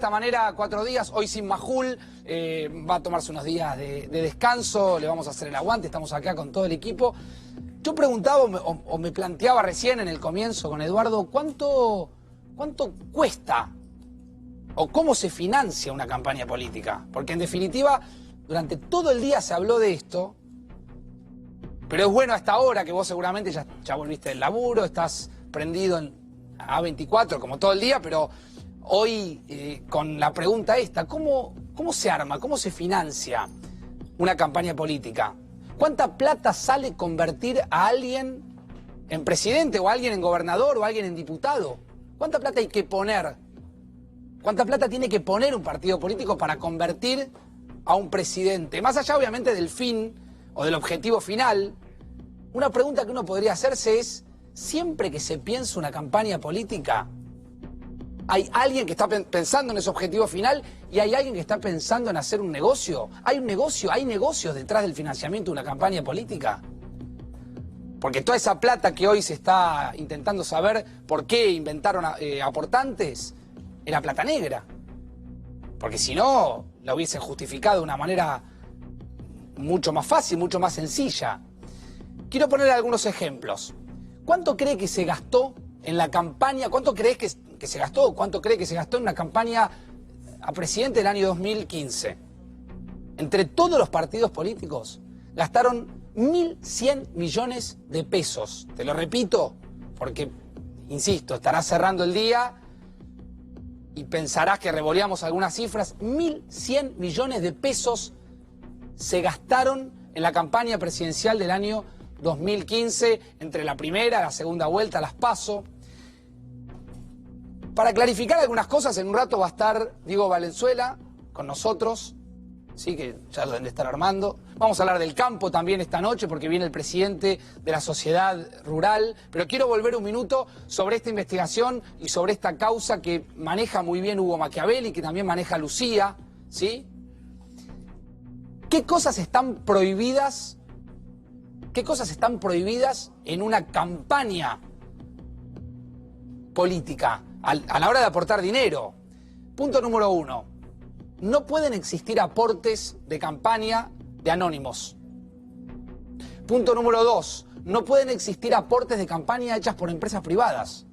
esta manera 4 días, hoy sin Majul, va a tomarse unos días de descanso, le vamos a hacer el aguante, estamos acá con todo el equipo. Yo preguntaba o me planteaba recién en el comienzo con Eduardo, ¿cuánto cuesta o cómo se financia una campaña política? Porque en definitiva, durante todo el día se habló de esto, pero es bueno a esta hora que vos seguramente ya volviste del laburo, estás prendido en A24 como todo el día, pero hoy con la pregunta esta, ¿cómo se arma, cómo se financia una campaña política? ¿Cuánta plata sale convertir a alguien en presidente o a alguien en gobernador o a alguien en diputado? ¿Cuánta plata hay que poner? ¿Cuánta plata tiene que poner un partido político para convertir a un presidente? Más allá obviamente del fin o del objetivo final, una pregunta que uno podría hacerse es, siempre que se piensa una campaña política, ¿hay alguien que está pensando en ese objetivo final y hay alguien que está pensando en hacer un negocio? ¿Hay un negocio? ¿Hay negocios detrás del financiamiento de una campaña política? Porque toda esa plata que hoy se está intentando saber por qué inventaron aportantes, era plata negra. Porque si no, la hubiesen justificado de una manera mucho más fácil, mucho más sencilla. Quiero poner algunos ejemplos. ¿Cuánto cree que se gastó en la campaña? ¿Cuánto crees que se gastó? ¿Cuánto cree que se gastó en una campaña a presidente del año 2015? Entre todos los partidos políticos gastaron 1.100 millones de pesos. Te lo repito, porque, insisto, estarás cerrando el día y pensarás que revoleamos algunas cifras. 1.100 millones de pesos se gastaron en la campaña presidencial del año 2015, entre la primera, la segunda vuelta, las PASO. Para clarificar algunas cosas, en un rato va a estar Diego Valenzuela con nosotros, sí, que ya lo deben de estar armando. Vamos a hablar del campo también esta noche, porque viene el presidente de la sociedad rural. Pero quiero volver un minuto sobre esta investigación y sobre esta causa que maneja muy bien Hugo Machiavelli, que también maneja Lucía, ¿sí? ¿Qué cosas están prohibidas? ¿Qué cosas están prohibidas en una campaña política a la hora de aportar dinero? Punto número 1. No pueden existir aportes de campaña de anónimos. Punto número 2. No pueden existir aportes de campaña hechas por empresas privadas.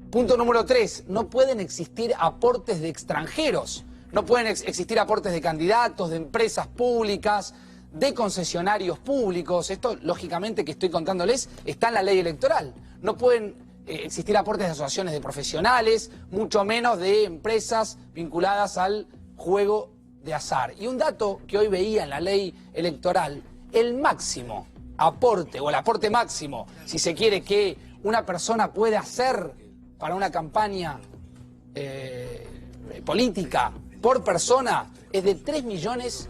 Punto número 3. No pueden existir aportes de extranjeros. No pueden existir aportes de candidatos, de empresas públicas, de concesionarios públicos. Esto, lógicamente, que estoy contándoles, está en la ley electoral. No pueden existir aportes de asociaciones de profesionales, mucho menos de empresas vinculadas al juego de azar. Y un dato que hoy veía en la ley electoral, el máximo aporte, o el aporte máximo, si se quiere, que una persona puede hacer para una campaña política por persona, es de 3,5 millones.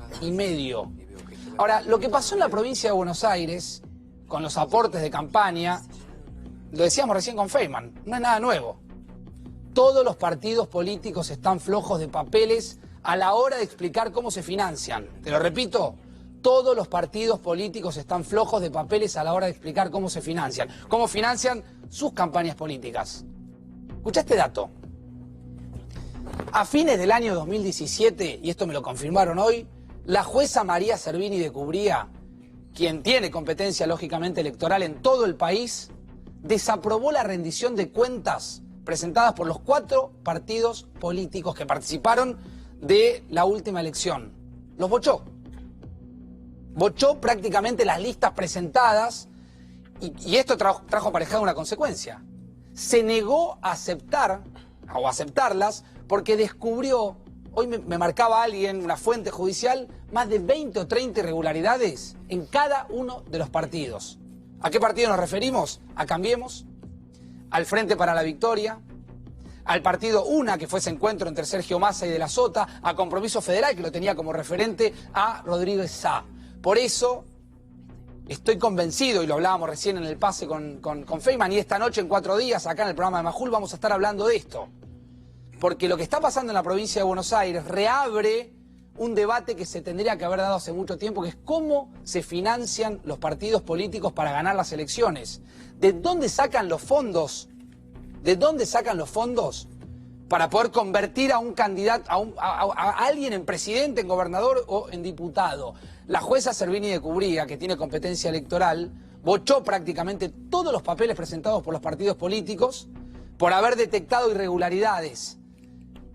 Ahora, lo que pasó en la provincia de Buenos Aires, con los aportes de campaña, lo decíamos recién con Feynman, no es nada nuevo. Todos los partidos políticos están flojos de papeles a la hora de explicar cómo se financian. Te lo repito, todos los partidos políticos están flojos de papeles a la hora de explicar cómo se financian. Cómo financian sus campañas políticas. Escuchá este dato. A fines del año 2017, y esto me lo confirmaron hoy, la jueza María Servini de Cubría, quien tiene competencia lógicamente electoral en todo el país, desaprobó la rendición de cuentas presentadas por los 4 partidos políticos que participaron de la última elección. Los bochó. Bochó prácticamente las listas presentadas y esto trajo aparejada una consecuencia. Se negó a aceptar o aceptarlas porque descubrió, hoy me marcaba alguien, una fuente judicial, más de 20 o 30 irregularidades en cada uno de los partidos. ¿A qué partido nos referimos? A Cambiemos, al Frente para la Victoria, al partido UNA, que fue ese encuentro entre Sergio Massa y De la Sota, a Compromiso Federal, que lo tenía como referente a Rodríguez Sá. Por eso estoy convencido, y lo hablábamos recién en el pase con Feynman, y esta noche en 4 días, acá en el programa de Majul, vamos a estar hablando de esto. Porque lo que está pasando en la provincia de Buenos Aires reabre un debate que se tendría que haber dado hace mucho tiempo, que es cómo se financian los partidos políticos para ganar las elecciones. ¿De dónde sacan los fondos? ¿De dónde sacan los fondos para poder convertir a un candidato, a alguien en presidente, en gobernador o en diputado. La jueza Servini de Cubría, que tiene competencia electoral, bochó prácticamente todos los papeles presentados por los partidos políticos por haber detectado irregularidades.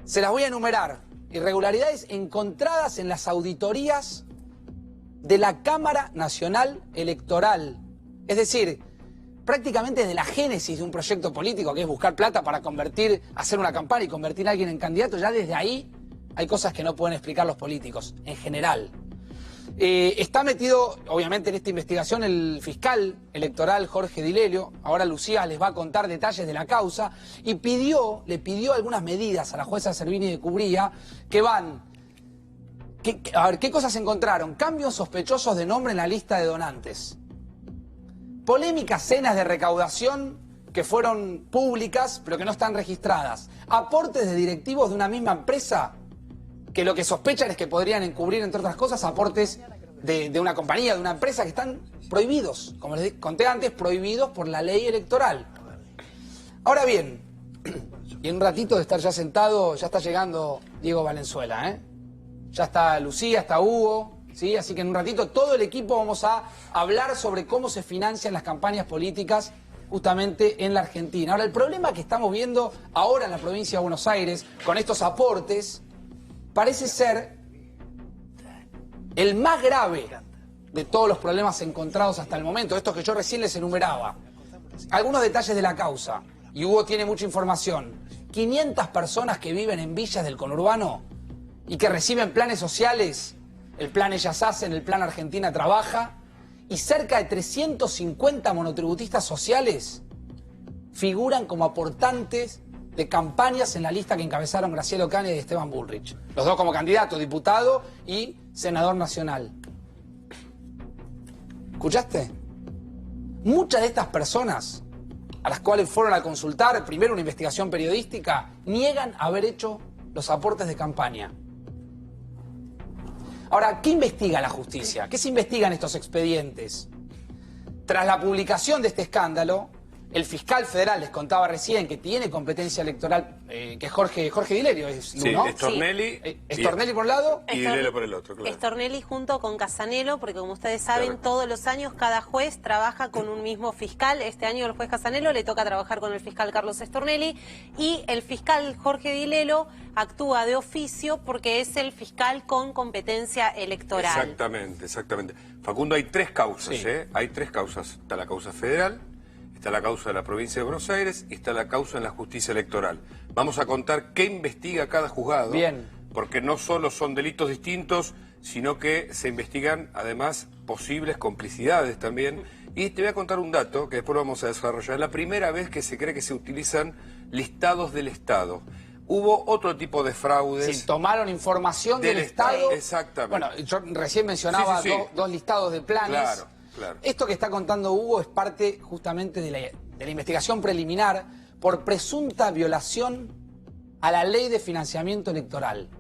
Se las voy a enumerar. Irregularidades encontradas en las auditorías de la Cámara Nacional Electoral. Es decir, prácticamente desde la génesis de un proyecto político, que es buscar plata para hacer una campaña y convertir a alguien en candidato, ya desde ahí hay cosas que no pueden explicar los políticos, en general. Está metido, obviamente, en esta investigación el fiscal electoral Jorge Di Lelio. Ahora Lucía les va a contar detalles de la causa y le pidió algunas medidas a la jueza Servini de Cubría que van... a ver, ¿qué cosas encontraron? Cambios sospechosos de nombre en la lista de donantes. Polémicas cenas de recaudación que fueron públicas pero que no están registradas. Aportes de directivos de una misma empresa que lo que sospechan es que podrían encubrir, entre otras cosas, aportes de una compañía, de una empresa que están prohibidos, como les conté antes, prohibidos por la ley electoral. Ahora bien, y en un ratito de estar ya sentado, ya está llegando Diego Valenzuela, ¿eh? Ya está Lucía, está Hugo, ¿sí? Así que en un ratito todo el equipo vamos a hablar sobre cómo se financian las campañas políticas justamente en la Argentina. Ahora, el problema que estamos viendo ahora en la provincia de Buenos Aires con estos aportes parece ser el más grave de todos los problemas encontrados hasta el momento, estos que yo recién les enumeraba. Algunos detalles de la causa, y Hugo tiene mucha información. 500 personas que viven en villas del conurbano y que reciben planes sociales, el plan Ellas Hacen, el plan Argentina Trabaja, y cerca de 350 monotributistas sociales figuran como aportantes de campañas en la lista que encabezaron Graciela Ocaña y Esteban Bullrich. Los dos como candidato, diputado y senador nacional. ¿Escuchaste? Muchas de estas personas a las cuales fueron a consultar primero una investigación periodística niegan haber hecho los aportes de campaña. Ahora, ¿qué investiga la justicia? ¿Qué se investiga en estos expedientes? Tras la publicación de este escándalo, el fiscal federal, les contaba recién, que tiene competencia electoral, que es Jorge Di Lelio, ¿no? Stornelli. Sí. Stornelli por un lado. Y Di Lelio por el otro, claro. Stornelli junto con Casanelo, porque como ustedes saben, todos los años cada juez trabaja con un mismo fiscal. Este año el juez Casanelo le toca trabajar con el fiscal Carlos Stornelli y el fiscal Jorge Di Lelio actúa de oficio porque es el fiscal con competencia electoral. Exactamente, exactamente. Facundo, hay tres causas, Sí. Hay tres causas. Está la causa federal, está la causa de la provincia de Buenos Aires y está la causa en la justicia electoral. Vamos a contar qué investiga cada juzgado. Bien. Porque no solo son delitos distintos, sino que se investigan además posibles complicidades también. Y te voy a contar un dato que después vamos a desarrollar. Es la primera vez que se cree que se utilizan listados del Estado. Hubo otro tipo de fraudes. Sí, tomaron información del Estado. Exactamente. Bueno, yo recién mencionaba Sí. dos listados de planes. Claro, claro. Esto que está contando Hugo es parte justamente de la investigación preliminar por presunta violación a la ley de financiamiento electoral.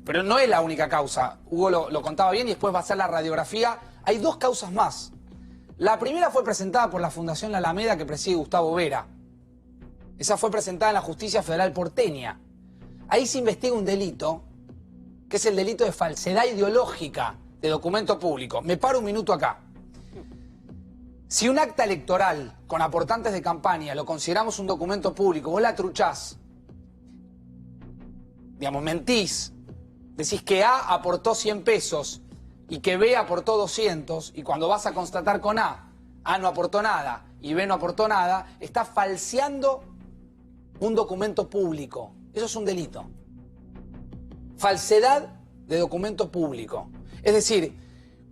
Pero no es la única causa. Hugo lo contaba bien y después va a hacer la radiografía. Hay dos causas más. La primera fue presentada por la Fundación La Alameda que preside Gustavo Vera. Esa fue presentada en la Justicia Federal porteña. Ahí se investiga un delito, que es el delito de falsedad ideológica de documento público. Me paro un minuto acá. Si un acta electoral con aportantes de campaña lo consideramos un documento público, vos la truchás, digamos, mentís, decís que A aportó 100 pesos y que B aportó 200, y cuando vas a constatar con A no aportó nada y B no aportó nada, estás falseando un documento público. Eso es un delito. Falsedad de documento público. Es decir,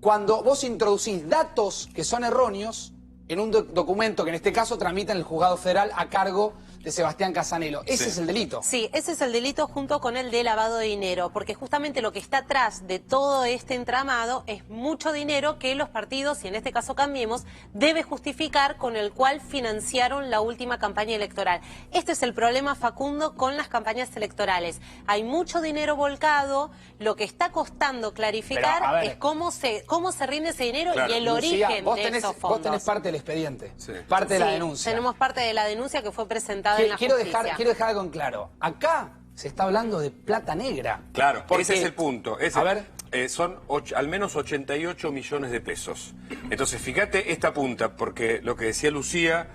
cuando vos introducís datos que son erróneos en un documento que en este caso tramita en el juzgado federal a cargo de Sebastián Casanelo. Ese es el delito. Sí, ese es el delito junto con el de lavado de dinero, porque justamente lo que está atrás de todo este entramado es mucho dinero que los partidos, y en este caso Cambiemos, debe justificar con el cual financiaron la última campaña electoral. Este es el problema, Facundo, con las campañas electorales. Hay mucho dinero volcado, lo que está costando clarificar es cómo se rinde ese dinero y el Lucía, origen de esos fondos. Vos tenés parte del expediente, parte de la denuncia. Tenemos parte de la denuncia que fue presentada enfocada en la quiero justicia. dejar algo en claro. Acá se está hablando de plata negra. Claro, Porque, ese es el punto. a ver. Son al menos 88 millones de pesos. Entonces, fíjate esta punta, porque lo que decía Lucía,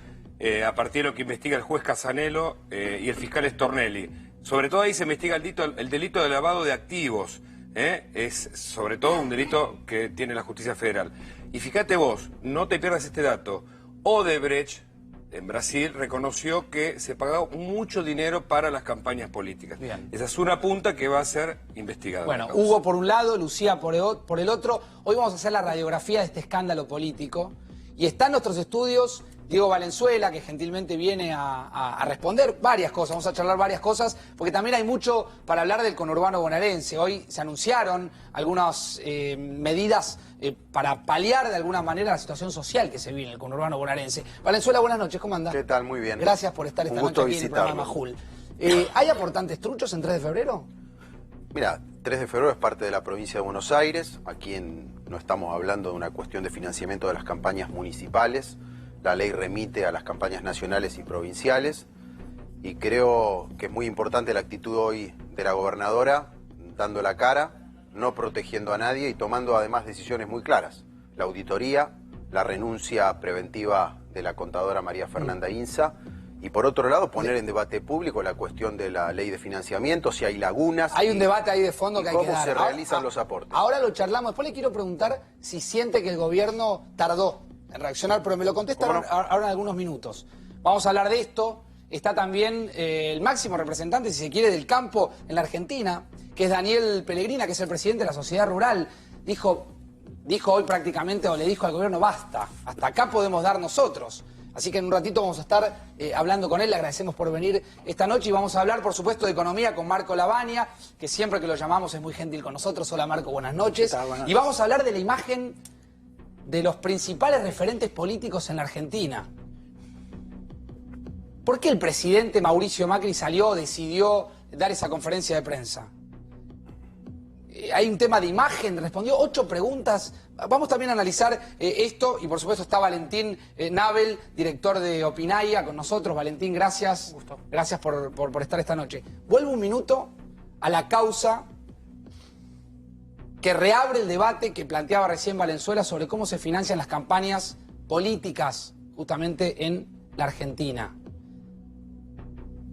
a partir de lo que investiga el juez Casanelo y el fiscal Stornelli, sobre todo ahí se investiga el delito de lavado de activos. Es sobre todo un delito que tiene la justicia federal. Y fíjate vos, no te pierdas este dato, Odebrecht en Brasil reconoció que se pagaba mucho dinero para las campañas políticas. Bien. Esa es una punta que va a ser investigada. Bueno, Hugo por un lado, Lucía por el otro. Hoy vamos a hacer la radiografía de este escándalo político. Y está en nuestros estudios Diego Valenzuela, que gentilmente viene a responder varias cosas. Vamos a charlar varias cosas, porque también hay mucho para hablar del conurbano bonaerense. Hoy se anunciaron algunas medidas para paliar de alguna manera la situación social que se vive en el conurbano bonaerense. Valenzuela, buenas noches, ¿cómo andás? ¿Qué tal? Muy bien. Gracias por estar esta noche aquí en el programa Majul. ¿Hay aportantes truchos en 3 de febrero? Mira, 3 de febrero es parte de la provincia de Buenos Aires. Aquí no estamos hablando de una cuestión de financiamiento de las campañas municipales. La ley remite a las campañas nacionales y provinciales. Y creo que es muy importante la actitud hoy de la gobernadora, dando la cara, no protegiendo a nadie y tomando además decisiones muy claras. La auditoría, la renuncia preventiva de la contadora María Fernanda Insa. Y por otro lado, poner en debate público la cuestión de la ley de financiamiento, si hay lagunas. Hay un debate ahí de fondo que hay que dar. ¿Cómo se realizan los aportes? Ahora lo charlamos. Después le quiero preguntar si siente que el gobierno tardó en reaccionar, pero me lo contesta ahora en algunos minutos. Vamos a hablar de esto. Está también el máximo representante, si se quiere, del campo en la Argentina, que es Daniel Pellegrina, que es el presidente de la Sociedad Rural. Dijo hoy prácticamente, o le dijo al gobierno, basta, hasta acá podemos dar nosotros. Así que en un ratito vamos a estar hablando con él. Le agradecemos por venir esta noche y vamos a hablar, por supuesto, de economía con Marco Lavagna, que siempre que lo llamamos es muy gentil con nosotros. Hola, Marco, buenas noches. Y vamos a hablar de la imagen de los principales referentes políticos en la Argentina. ¿Por qué el presidente Mauricio Macri decidió dar esa conferencia de prensa? Hay un tema de imagen, respondió 8 preguntas. Vamos también a analizar esto y por supuesto está Valentín Nabel, director de Opinaya, con nosotros. Valentín, gracias. Gracias por estar esta noche. Vuelvo un minuto a la causa que reabre el debate que planteaba recién Valenzuela sobre cómo se financian las campañas políticas justamente en la Argentina.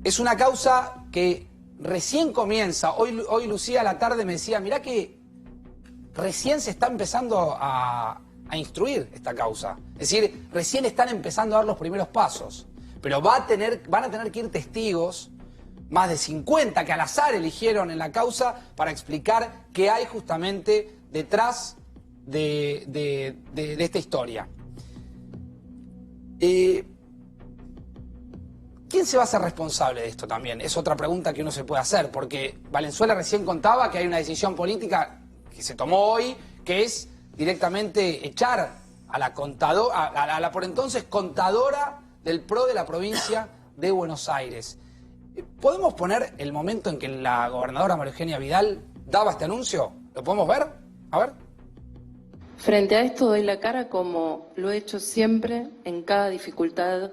Es una causa que recién comienza. Hoy Lucía a la tarde me decía, mirá que recién se está empezando a instruir esta causa. Es decir, recién están empezando a dar los primeros pasos. Pero van a tener que ir testigos, más de 50 que al azar eligieron en la causa, para explicar qué hay justamente detrás de esta historia. ¿Quién se va a hacer responsable de esto también? Es otra pregunta que uno se puede hacer, porque Valenzuela recién contaba que hay una decisión política que se tomó hoy, que es directamente echar a la a la por entonces contadora del PRO de la provincia de Buenos Aires. ¿Podemos poner el momento en que la gobernadora María Eugenia Vidal daba este anuncio? ¿Lo podemos ver? A ver. Frente a esto doy la cara como lo he hecho siempre en cada dificultad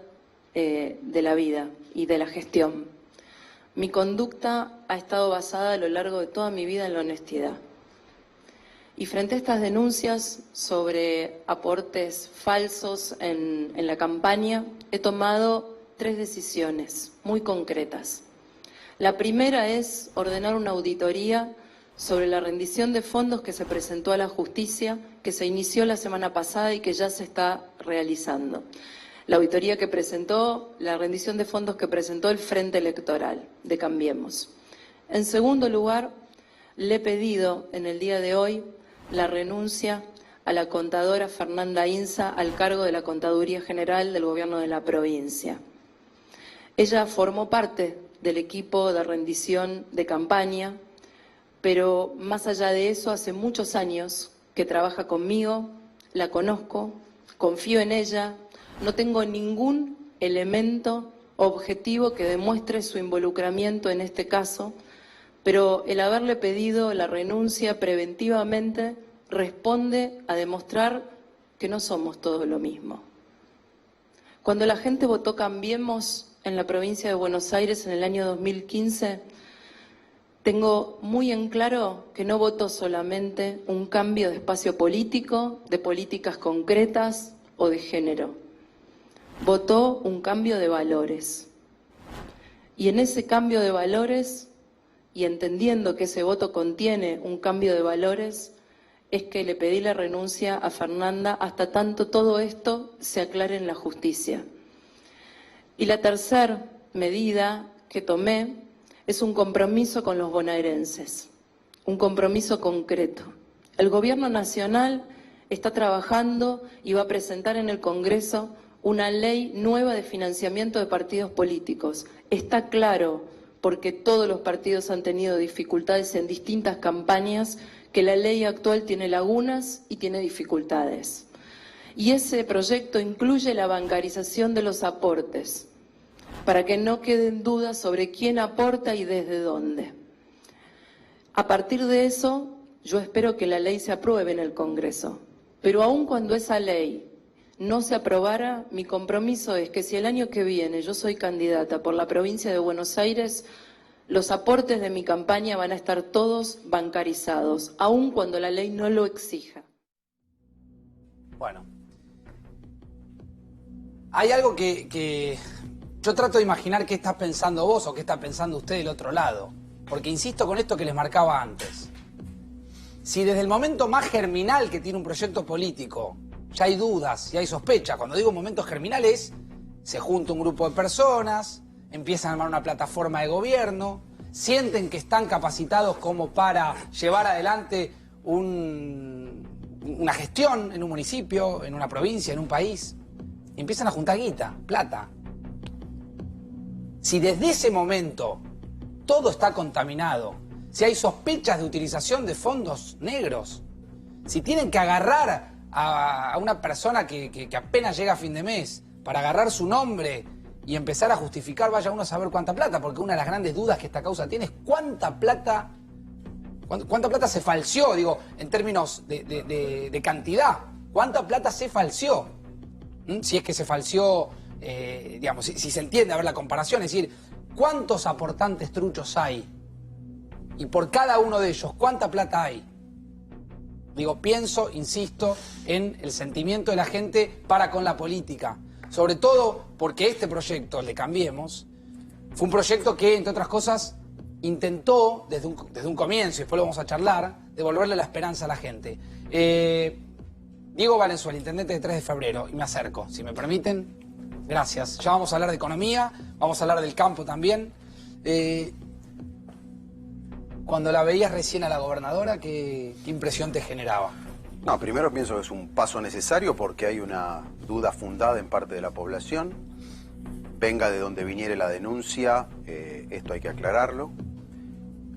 de la vida y de la gestión. Mi conducta ha estado basada a lo largo de toda mi vida en la honestidad. Y frente a estas denuncias sobre aportes falsos en la campaña, he tomado 3 decisiones muy concretas. La primera es ordenar una auditoría sobre la rendición de fondos que se presentó a la justicia, que se inició la semana pasada y que ya se está realizando. La auditoría que presentó, la rendición de fondos que presentó el Frente Electoral de Cambiemos. En segundo lugar, le he pedido en el día de hoy la renuncia a la contadora Fernanda Insa al cargo de la Contaduría General del Gobierno de la provincia. Ella formó parte del equipo de rendición de campaña, pero más allá de eso, hace muchos años que trabaja conmigo, la conozco, confío en ella. No tengo ningún elemento objetivo que demuestre su involucramiento en este caso, pero el haberle pedido la renuncia preventivamente responde a demostrar que no somos todos lo mismo. Cuando la gente votó Cambiemos en la provincia de Buenos Aires en el año 2015, tengo muy en claro que no voto solamente un cambio de espacio político, de políticas concretas o de género. Votó un cambio de valores. Y en ese cambio de valores, y entendiendo que ese voto contiene un cambio de valores, es que le pedí la renuncia a Fernanda hasta tanto todo esto se aclare en la justicia. Y la tercera medida que tomé es un compromiso con los bonaerenses, un compromiso concreto. El Gobierno Nacional está trabajando y va a presentar en el Congreso una ley nueva de financiamiento de partidos políticos. Está claro, porque todos los partidos han tenido dificultades en distintas campañas, que la ley actual tiene lagunas y tiene dificultades. Y ese proyecto incluye la bancarización de los aportes, para que no queden dudas sobre quién aporta y desde dónde. A partir de eso, yo espero que la ley se apruebe en el Congreso. Pero aun cuando esa ley no se aprobara, mi compromiso es que si el año que viene yo soy candidata por la provincia de Buenos Aires, los aportes de mi campaña van a estar todos bancarizados, aun cuando la ley no lo exija. Bueno, hay algo que yo trato de imaginar qué estás pensando vos o qué está pensando usted del otro lado. Porque insisto con esto que les marcaba antes. Si desde el momento más germinal que tiene un proyecto político ya hay dudas, ya hay sospechas, cuando digo momentos germinales, se junta un grupo de personas, empiezan a armar una plataforma de gobierno, sienten que están capacitados como para llevar adelante una gestión en un municipio, en una provincia, en un país, y empiezan a juntar guita, plata. Si desde ese momento todo está contaminado, si hay sospechas de utilización de fondos negros, si tienen que agarrar a una persona que apenas llega a fin de mes para agarrar su nombre y empezar a justificar, vaya uno a saber cuánta plata, porque una de las grandes dudas que esta causa tiene es cuánta plata se falseó, digo, en términos de cantidad, cuánta plata se falseó. Si es que se falseó, digamos, si se entiende, a ver la comparación, es decir, ¿cuántos aportantes truchos hay? Y por cada uno de ellos, ¿cuánta plata hay? Digo, pienso, insisto, en el sentimiento de la gente para con la política. Sobre todo porque este proyecto, el de Cambiemos, fue un proyecto que, entre otras cosas, intentó, desde un comienzo, y después lo vamos a charlar, devolverle la esperanza a la gente. Diego Valenzuela, intendente de 3 de febrero, y me acerco, si me permiten. Gracias. Ya vamos a hablar de economía, vamos a hablar del campo también. Cuando la veías recién a la gobernadora, ¿qué impresión te generaba? No, primero pienso que es un paso necesario porque hay una duda fundada en parte de la población. Venga de donde viniere la denuncia, esto hay que aclararlo.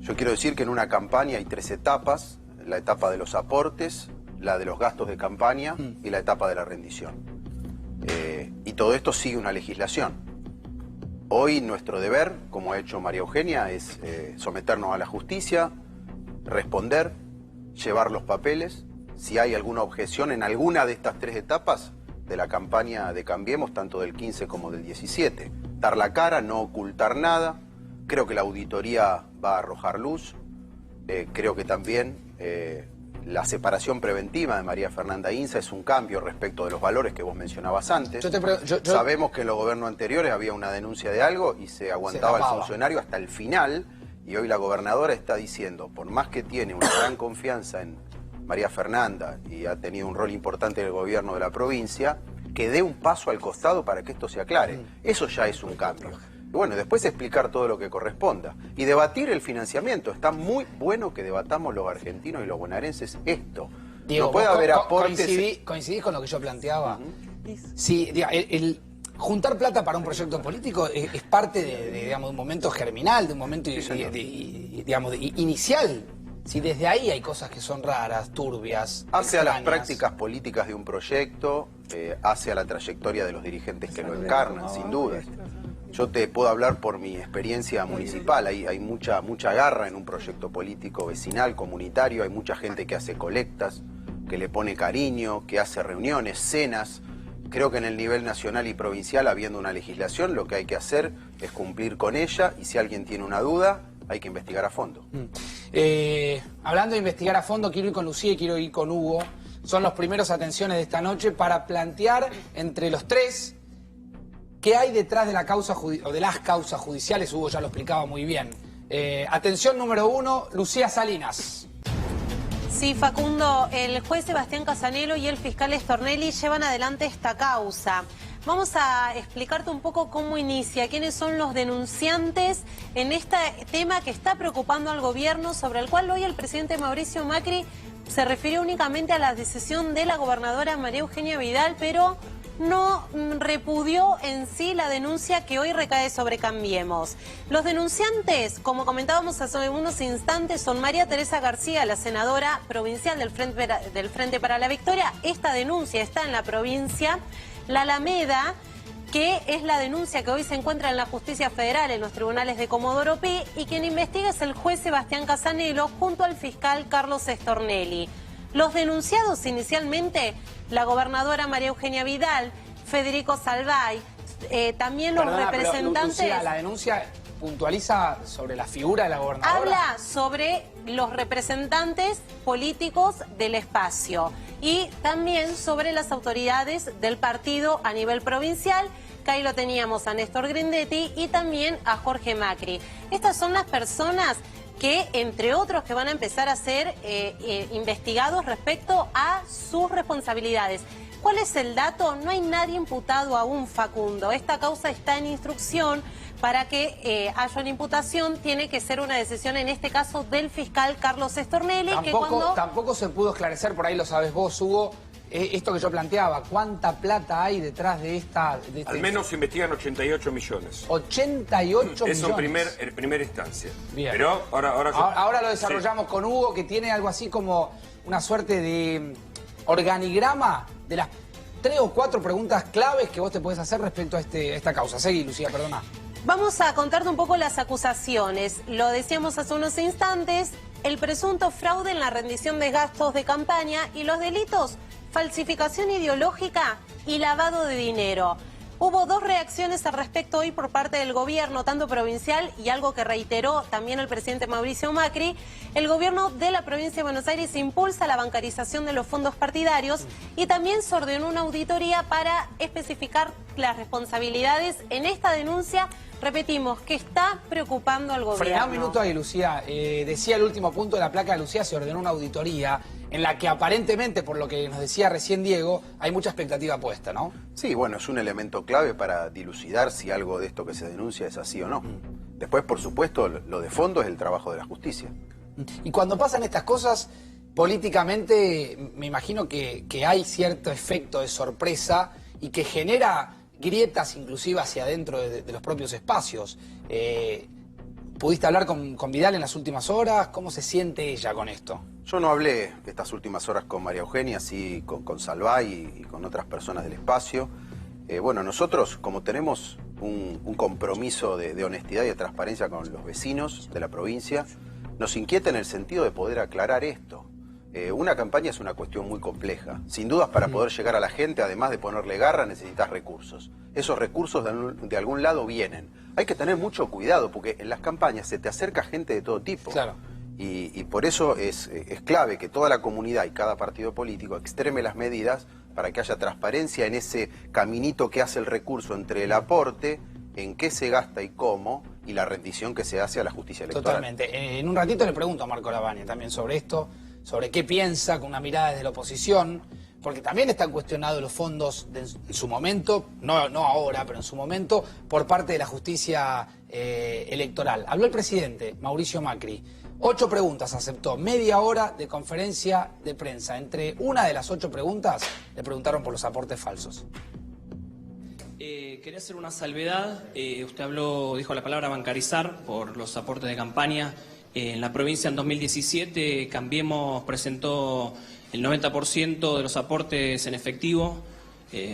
Yo quiero decir que en una campaña hay 3 etapas: la etapa de los aportes, la de los gastos de campaña y la etapa de la rendición. Y todo esto sigue una legislación. Hoy nuestro deber, como ha hecho María Eugenia, es someternos a la justicia, responder, llevar los papeles. Si hay alguna objeción en alguna de estas 3 etapas de la campaña de Cambiemos, tanto del 15 como del 17. Dar la cara, no ocultar nada. Creo que la auditoría va a arrojar luz. Creo que también la separación preventiva de María Fernanda Inza es un cambio respecto de los valores que vos mencionabas antes. Sabemos que en los gobiernos anteriores había una denuncia de algo y se aguantaba el funcionario hasta el final, y hoy la gobernadora está diciendo, por más que tiene una gran confianza en María Fernanda y ha tenido un rol importante en el gobierno de la provincia, que dé un paso al costado para que esto se aclare. Eso ya es un cambio. Y bueno, después explicar todo lo que corresponda. Y debatir el financiamiento. Está muy bueno que debatamos los argentinos y los bonaerenses esto. Diego, no puede haber aportes... ¿Coincidís con lo que yo planteaba? Sí, el juntar plata para un proyecto político es parte de un momento germinal, de un momento inicial. Si desde ahí hay cosas que son raras, turbias, hace a las extrañas. prácticas políticas de un proyecto, hace a la trayectoria de los dirigentes que lo encarnan, sin duda. Yo te puedo hablar por mi experiencia municipal, hay mucha garra en un proyecto político vecinal, comunitario, hay mucha gente que hace colectas, que le pone cariño, que hace reuniones, cenas, Creo que en el nivel nacional y provincial, habiendo una legislación, lo que hay que hacer es cumplir con ella, y si alguien tiene una duda, hay que investigar a fondo. Hablando de investigar a fondo, quiero ir con Lucía y quiero ir con Hugo. Son los primeros atenciones de esta noche para plantear entre los tres qué hay detrás de la causa o de las causas judiciales. Hugo ya lo explicaba muy bien. Atención número 1, Lucía Salinas. Sí, Facundo, el juez Sebastián Casanelo y el fiscal Stornelli llevan adelante esta causa. Vamos a explicarte un poco cómo inicia, quiénes son los denunciantes en este tema que está preocupando al gobierno, sobre el cual hoy el presidente Mauricio Macri se refirió únicamente a la decisión de la gobernadora María Eugenia Vidal, pero no repudió en sí la denuncia que hoy recae sobre Cambiemos. Los denunciantes, como comentábamos hace unos instantes, son María Teresa García, la senadora provincial del Frente para la Victoria. Esta denuncia está en la provincia. La Alameda, que es la denuncia que hoy se encuentra en la Justicia Federal, en los tribunales de Comodoro Pi, y quien investiga es el juez Sebastián Casanelo junto al fiscal Carlos Stornelli. Los denunciados inicialmente, la gobernadora María Eugenia Vidal, Federico Salvay, también los representantes... Lucía, la denuncia puntualiza sobre la figura de la gobernadora. Habla sobre los representantes políticos del espacio y también sobre las autoridades del partido a nivel provincial, que ahí lo teníamos a Néstor Grindetti y también a Jorge Macri. Estas son las personas que, entre otros, que van a empezar a ser investigados respecto a sus responsabilidades. ¿Cuál es el dato? No hay nadie imputado aún, Facundo. Esta causa está en instrucción. Para que haya una imputación tiene que ser una decisión, en este caso, del fiscal Carlos Stornelli. Tampoco se pudo esclarecer, por ahí lo sabes vos, Hugo, esto que yo planteaba, ¿cuánta plata hay detrás de esta...? Al menos se investigan 88 millones. 88 millones. Eso en primera instancia. Bien. Pero ahora lo desarrollamos con Hugo, que tiene algo así como una suerte de organigrama de las 3 o 4 preguntas claves que vos te podés hacer respecto a esta causa. Seguí, Lucía, perdona. Vamos a contarte un poco las acusaciones. Lo decíamos hace unos instantes, el presunto fraude en la rendición de gastos de campaña y los delitos, falsificación ideológica y lavado de dinero. Hubo 2 reacciones al respecto hoy por parte del gobierno, tanto provincial y algo que reiteró también el presidente Mauricio Macri. El gobierno de la provincia de Buenos Aires impulsa la bancarización de los fondos partidarios y también se ordenó una auditoría para especificar las responsabilidades en esta denuncia. Repetimos, que está preocupando al gobierno. Frená un minuto ahí, Lucía. Decía el último punto de la placa de Lucía, se ordenó una auditoría en la que aparentemente, por lo que nos decía recién Diego, hay mucha expectativa puesta, ¿no? Sí, bueno, es un elemento clave para dilucidar si algo de esto que se denuncia es así o no. Después, por supuesto, lo de fondo es el trabajo de la justicia. Y cuando pasan estas cosas, políticamente, me imagino que hay cierto efecto de sorpresa y que genera grietas inclusive hacia adentro de los propios espacios. ¿Pudiste hablar con Vidal en las últimas horas? ¿Cómo se siente ella con esto? Yo no hablé de estas últimas horas con María Eugenia, sí con Salvay y con otras personas del espacio. Bueno, nosotros, como tenemos un compromiso de honestidad y de transparencia con los vecinos de la provincia, nos inquieta en el sentido de poder aclarar esto. Una campaña es una cuestión muy compleja. Sin dudas, para poder llegar a la gente, además de ponerle garra, necesitas recursos. Esos recursos de algún lado vienen. Hay que tener mucho cuidado, porque en las campañas se te acerca gente de todo tipo. Claro. Y por eso es clave que toda la comunidad y cada partido político extreme las medidas para que haya transparencia en ese caminito que hace el recurso entre el aporte, en qué se gasta y cómo, y la rendición que se hace a la justicia electoral. Totalmente. En un ratito le pregunto a Marco Lavagna también sobre esto, sobre qué piensa con una mirada desde la oposición, porque también están cuestionados los fondos en su momento, no ahora, pero en su momento, por parte de la justicia electoral. Habló el presidente, Mauricio Macri. 8 preguntas aceptó, media hora de conferencia de prensa. Entre una de las 8 preguntas le preguntaron por los aportes falsos. Quería hacer una salvedad. Usted dijo la palabra bancarizar por los aportes de campaña. En la provincia en 2017 Cambiemos presentó el 90% de los aportes en efectivo.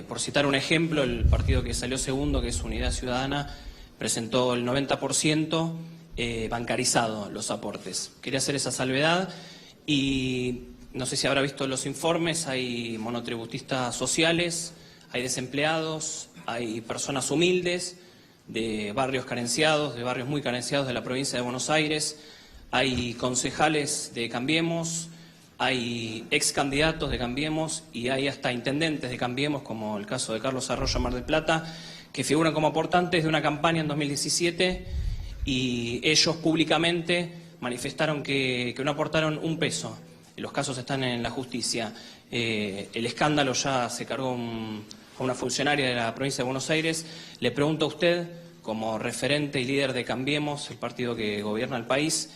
Por citar un ejemplo, el partido que salió segundo, que es Unidad Ciudadana, presentó el 90% bancarizado los aportes. Quería hacer esa salvedad y no sé si habrá visto los informes, hay monotributistas sociales, hay desempleados, hay personas humildes, de barrios carenciados, de barrios muy carenciados de la provincia de Buenos Aires, hay concejales de Cambiemos, hay ex candidatos de Cambiemos y hay hasta intendentes de Cambiemos, como el caso de Carlos Arroyo Mar del Plata, que figuran como aportantes de una campaña en 2017 y ellos públicamente manifestaron que no aportaron un peso. Los casos están en la justicia. El escándalo ya se cargó a una funcionaria de la provincia de Buenos Aires. Le pregunto a usted, como referente y líder de Cambiemos, el partido que gobierna el país,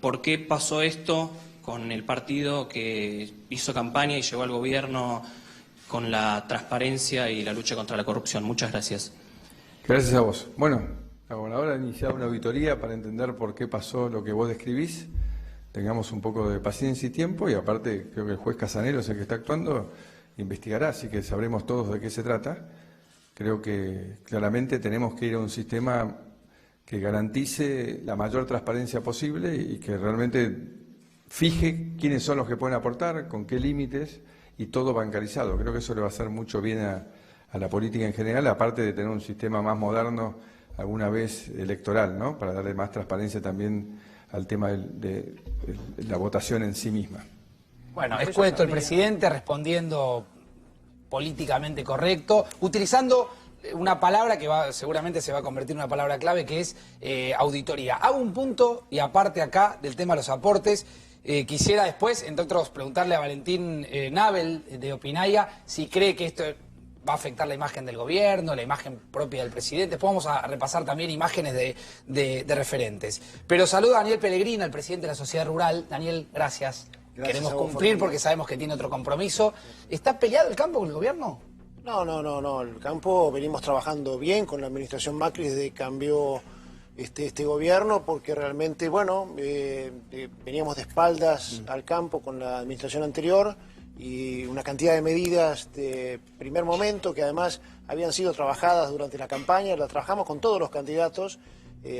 ¿por qué pasó esto con el partido que hizo campaña y llegó al gobierno con la transparencia y la lucha contra la corrupción? Muchas gracias. Gracias a vos. Bueno, la gobernadora ha iniciado una auditoría para entender por qué pasó lo que vos describís. Tengamos un poco de paciencia y tiempo, y aparte creo que el juez Casanelo es el que está actuando, investigará, así que sabremos todos de qué se trata. Creo que claramente tenemos que ir a un sistema que garantice la mayor transparencia posible y que realmente fije quiénes son los que pueden aportar, con qué límites, y todo bancarizado. Creo que eso le va a hacer mucho bien a la política en general, aparte de tener un sistema más moderno, alguna vez electoral, ¿no? Para darle más transparencia también al tema de la votación en sí misma. Bueno, escueto el presidente respondiendo políticamente correcto, utilizando una palabra que seguramente se va a convertir en una palabra clave, que es auditoría. Hago un punto y aparte acá del tema de los aportes. Quisiera después, entre otros, preguntarle a Valentín Nabel de Opinaya si cree que esto va a afectar la imagen del gobierno, la imagen propia del presidente. Después vamos a repasar también imágenes de referentes. Pero saludo a Daniel Pellegrina, el presidente de la Sociedad Rural. Daniel, gracias. Queremos cumplir porque sabemos que tiene otro compromiso. ¿Está peleado el campo con el gobierno? No. El campo venimos trabajando bien con la administración Macri desde que cambió este gobierno, porque realmente, veníamos de espaldas al campo con la administración anterior, y una cantidad de medidas de primer momento que además habían sido trabajadas durante la campaña, las trabajamos con todos los candidatos.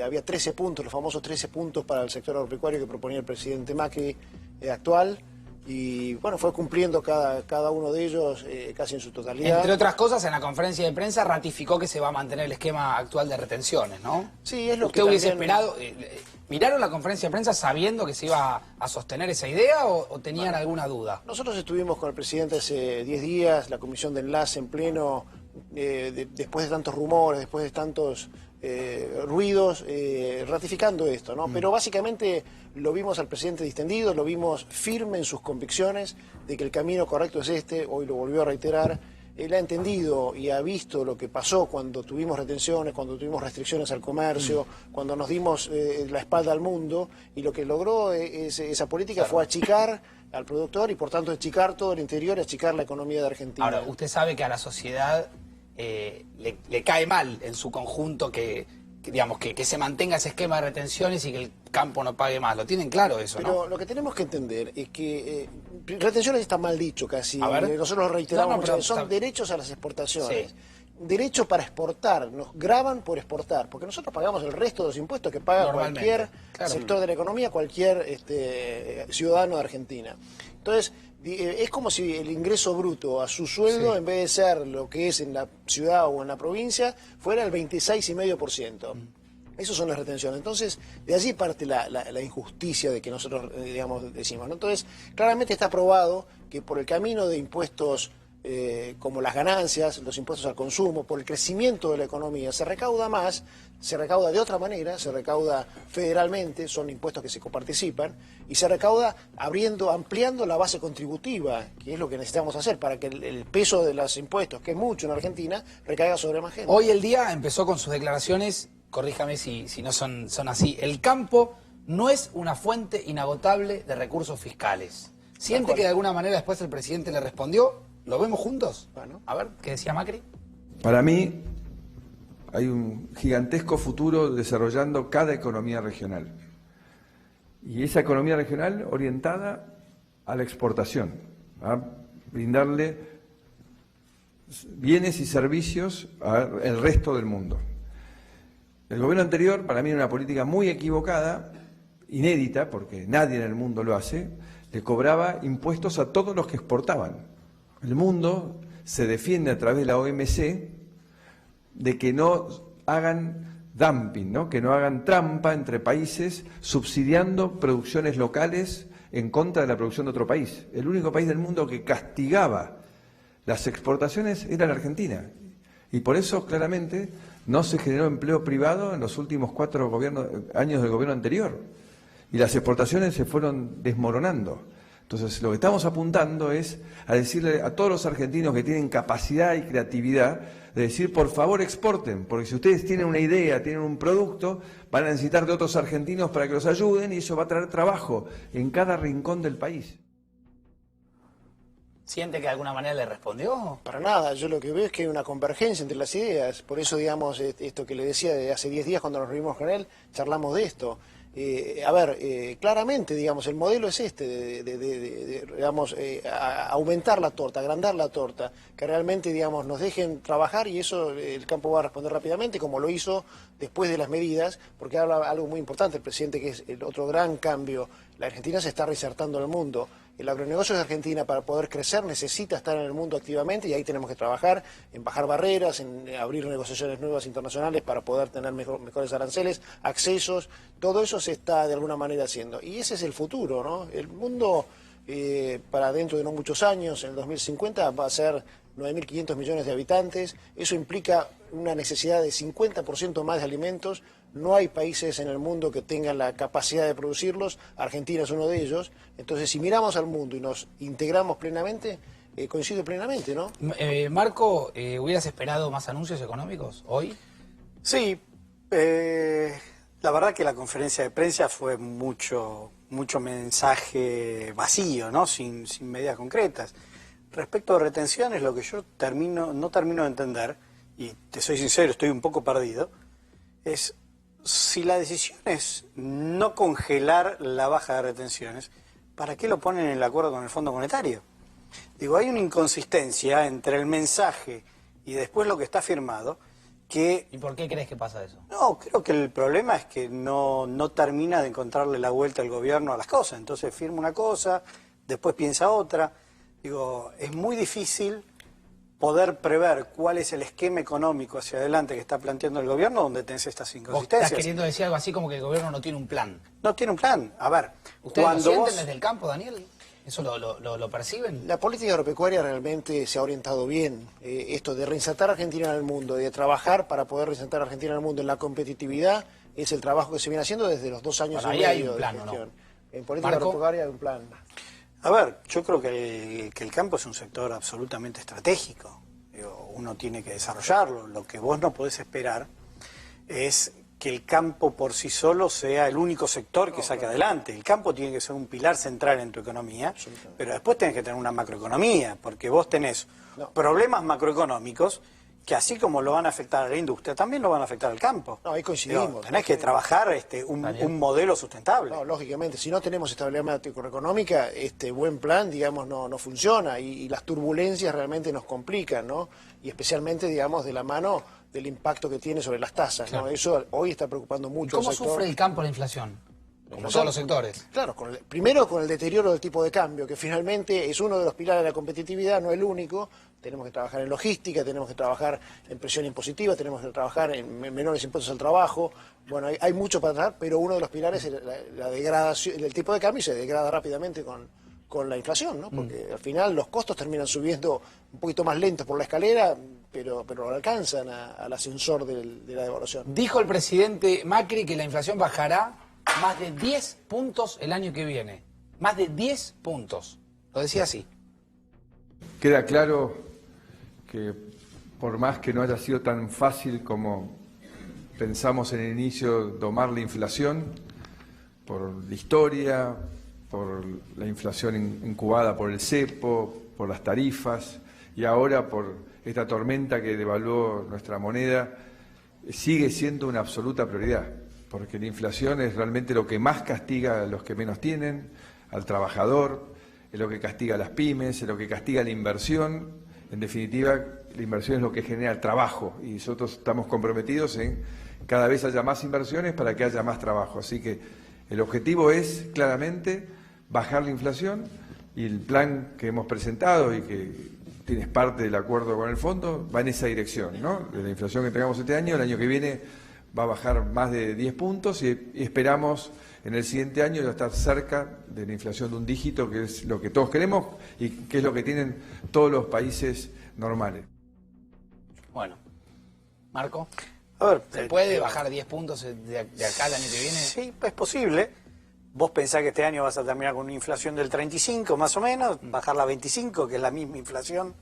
Había 13 puntos, los famosos 13 puntos para el sector agropecuario que proponía el presidente Macri actual, y fue cumpliendo cada uno de ellos casi en su totalidad. Entre otras cosas, en la conferencia de prensa ratificó que se va a mantener el esquema actual de retenciones, ¿no? Sí, es lo que ¿Usted hubiese también esperado? ¿Miraron la conferencia de prensa sabiendo que se iba a sostener esa idea o tenían alguna duda? Nosotros estuvimos con el presidente hace 10 días, la comisión de enlace en pleno, después de tantos rumores, después de tantos ruidos, ratificando esto, ¿no? Pero básicamente lo vimos al presidente distendido, lo vimos firme en sus convicciones de que el camino correcto es este. Hoy lo volvió a reiterar. Él ha entendido y ha visto lo que pasó cuando tuvimos retenciones, cuando tuvimos restricciones al comercio, cuando nos dimos la espalda al mundo, y lo que logró esa política fue achicar al productor y por tanto achicar todo el interior y achicar la economía de Argentina. Ahora, usted sabe que a la sociedad le cae mal en su conjunto que se mantenga ese esquema de retenciones y que el campo no pague más. ¿Lo tienen claro eso, Pero no? lo que tenemos que entender es que retenciones está mal dicho casi. A ver. Nosotros lo reiteramos muchas veces. Son está... derechos a las exportaciones. Sí. Derecho para exportar, nos graban por exportar, porque nosotros pagamos el resto de los impuestos que paga cualquier sector de la economía, cualquier ciudadano de Argentina. Entonces, es como si el ingreso bruto a su sueldo, en vez de ser lo que es en la ciudad o en la provincia, fuera el 26,5%. Esas son las retenciones. Entonces, de allí parte la injusticia de que nosotros, decimos, ¿no? Entonces, claramente está probado que por el camino de impuestos como las ganancias, los impuestos al consumo, por el crecimiento de la economía, se recauda más, se recauda de otra manera, se recauda federalmente, son impuestos que se coparticipan, y se recauda ampliando la base contributiva, que es lo que necesitamos hacer para que el peso de los impuestos, que es mucho en Argentina, recaiga sobre más gente. Hoy el día empezó con sus declaraciones, corríjame si no son así, el campo no es una fuente inagotable de recursos fiscales. ¿Siente que de alguna manera después el presidente le respondió? ¿Lo vemos juntos? Bueno. A ver, ¿qué decía Macri? Para mí hay un gigantesco futuro desarrollando cada economía regional. Y esa economía regional orientada a la exportación, a brindarle bienes y servicios al resto del mundo. El gobierno anterior, para mí, era una política muy equivocada, inédita, porque nadie en el mundo lo hace, le cobraba impuestos a todos los que exportaban. El mundo se defiende a través de la OMC de que no hagan dumping, ¿no? Que no hagan trampa entre países subsidiando producciones locales en contra de la producción de otro país. El único país del mundo que castigaba las exportaciones era la Argentina. Y por eso, claramente, no se generó empleo privado en los últimos 4 años del gobierno anterior. Y las exportaciones se fueron desmoronando. Entonces, lo que estamos apuntando es a decirle a todos los argentinos que tienen capacidad y creatividad de decir, por favor, exporten, porque si ustedes tienen una idea, tienen un producto, van a necesitar de otros argentinos para que los ayuden y eso va a traer trabajo en cada rincón del país. ¿Siente que de alguna manera le respondió? Para nada, yo lo que veo es que hay una convergencia entre las ideas, por eso, digamos, esto que le decía de hace 10 días cuando nos reunimos con él, charlamos de esto. Claramente, digamos, el modelo es este, digamos, aumentar la torta, agrandar la torta, que realmente, digamos, nos dejen trabajar y eso el campo va a responder rápidamente, como lo hizo después de las medidas, porque habla algo muy importante el presidente, que es el otro gran cambio. La Argentina se está reinsertando en el mundo. El agronegocio de Argentina, para poder crecer, necesita estar en el mundo activamente y ahí tenemos que trabajar en bajar barreras, en abrir negociaciones nuevas internacionales para poder tener mejores aranceles, accesos, todo eso se está de alguna manera haciendo. Y ese es el futuro, ¿no? El mundo, para dentro de no muchos años, en el 2050, va a ser 9.500 millones de habitantes. Eso implica una necesidad de 50% más de alimentos. No hay países en el mundo que tengan la capacidad de producirlos. Argentina es uno de ellos. Entonces, si miramos al mundo y nos integramos plenamente, coincido plenamente, ¿no? Marco, ¿hubieras esperado más anuncios económicos hoy? Sí, la verdad que la conferencia de prensa fue mucho mensaje vacío, ¿no? Sin medidas concretas. Respecto a retenciones, lo que yo no termino de entender, y te soy sincero, estoy un poco perdido, es si la decisión es no congelar la baja de retenciones, ¿para qué lo ponen en el acuerdo con el Fondo Monetario? Digo, hay una inconsistencia entre el mensaje y después lo que está firmado que... ¿Y por qué crees que pasa eso? No, creo que el problema es que no termina de encontrarle la vuelta al gobierno a las cosas. Entonces firma una cosa, después piensa otra. Digo, es muy difícil poder prever cuál es el esquema económico hacia adelante que está planteando el gobierno donde tenés estas inconsistencias. ¿Vos estás queriendo decir algo así como que el gobierno no tiene un plan? No tiene un plan. A ver, ¿ustedes lo sienten desde el campo, Daniel? ¿Eso lo perciben? La política agropecuaria realmente se ha orientado bien. Esto de reinsertar a Argentina en el mundo, de trabajar para poder reinsertar a Argentina en el mundo en la competitividad, es el trabajo que se viene haciendo desde los 2 años y medio hay un plan, de gestión. ¿no? En política agropecuaria hay un plan. A ver, yo creo que el campo es un sector absolutamente estratégico. Digo, uno tiene que desarrollarlo. Lo que vos no podés esperar es que el campo por sí solo sea el único sector que saque adelante. El campo tiene que ser un pilar central en tu economía, pero después tenés que tener una macroeconomía, porque vos tenés problemas macroeconómicos que así como lo van a afectar a la industria, también lo van a afectar al campo. No, ahí coincidimos. Digo, tenés que trabajar un modelo sustentable. No, lógicamente, si no tenemos estabilidad macroeconómica, este buen plan, digamos, no funciona y las turbulencias realmente nos complican, ¿no? Y especialmente, digamos, de la mano del impacto que tiene sobre las tasas, ¿no? Eso hoy está preocupando mucho al sector. ¿Cómo sufre el campo la inflación? Como todos los sectores. Claro, primero con el deterioro del tipo de cambio, que finalmente es uno de los pilares de la competitividad, no el único. Tenemos que trabajar en logística, tenemos que trabajar en presión impositiva, tenemos que trabajar en menores impuestos al trabajo. Bueno, hay mucho para trabajar, pero uno de los pilares es la degradación del tipo de cambio y se degrada rápidamente con la inflación, ¿no? Porque al final los costos terminan subiendo un poquito más lentos por la escalera, pero no alcanzan al ascensor de la devaluación. Dijo el presidente Macri que la inflación bajará más de 10 puntos el año que viene. Más de 10 puntos. Lo decía así. Queda claro que por más que no haya sido tan fácil como pensamos en el inicio domar la inflación, por la historia, por la inflación incubada por el cepo, por las tarifas y ahora por esta tormenta que devaluó nuestra moneda, sigue siendo una absoluta prioridad, porque la inflación es realmente lo que más castiga a los que menos tienen, al trabajador, es lo que castiga a las pymes, es lo que castiga la inversión. En definitiva, la inversión es lo que genera el trabajo y nosotros estamos comprometidos en cada vez haya más inversiones para que haya más trabajo. Así que el objetivo es claramente bajar la inflación y el plan que hemos presentado y que tienes parte del acuerdo con el fondo, va en esa dirección, ¿no? De la inflación que tengamos este año, el año que viene va a bajar más de 10 puntos y esperamos en el siguiente año ya estar cerca de la inflación de un dígito, que es lo que todos queremos y que es lo que tienen todos los países normales. Bueno, Marco, A ver, ¿se puede bajar 10 puntos de acá al año que viene? Sí, es posible. Vos pensás que este año vas a terminar con una inflación del 35 más o menos, bajarla a 25, que es la misma inflación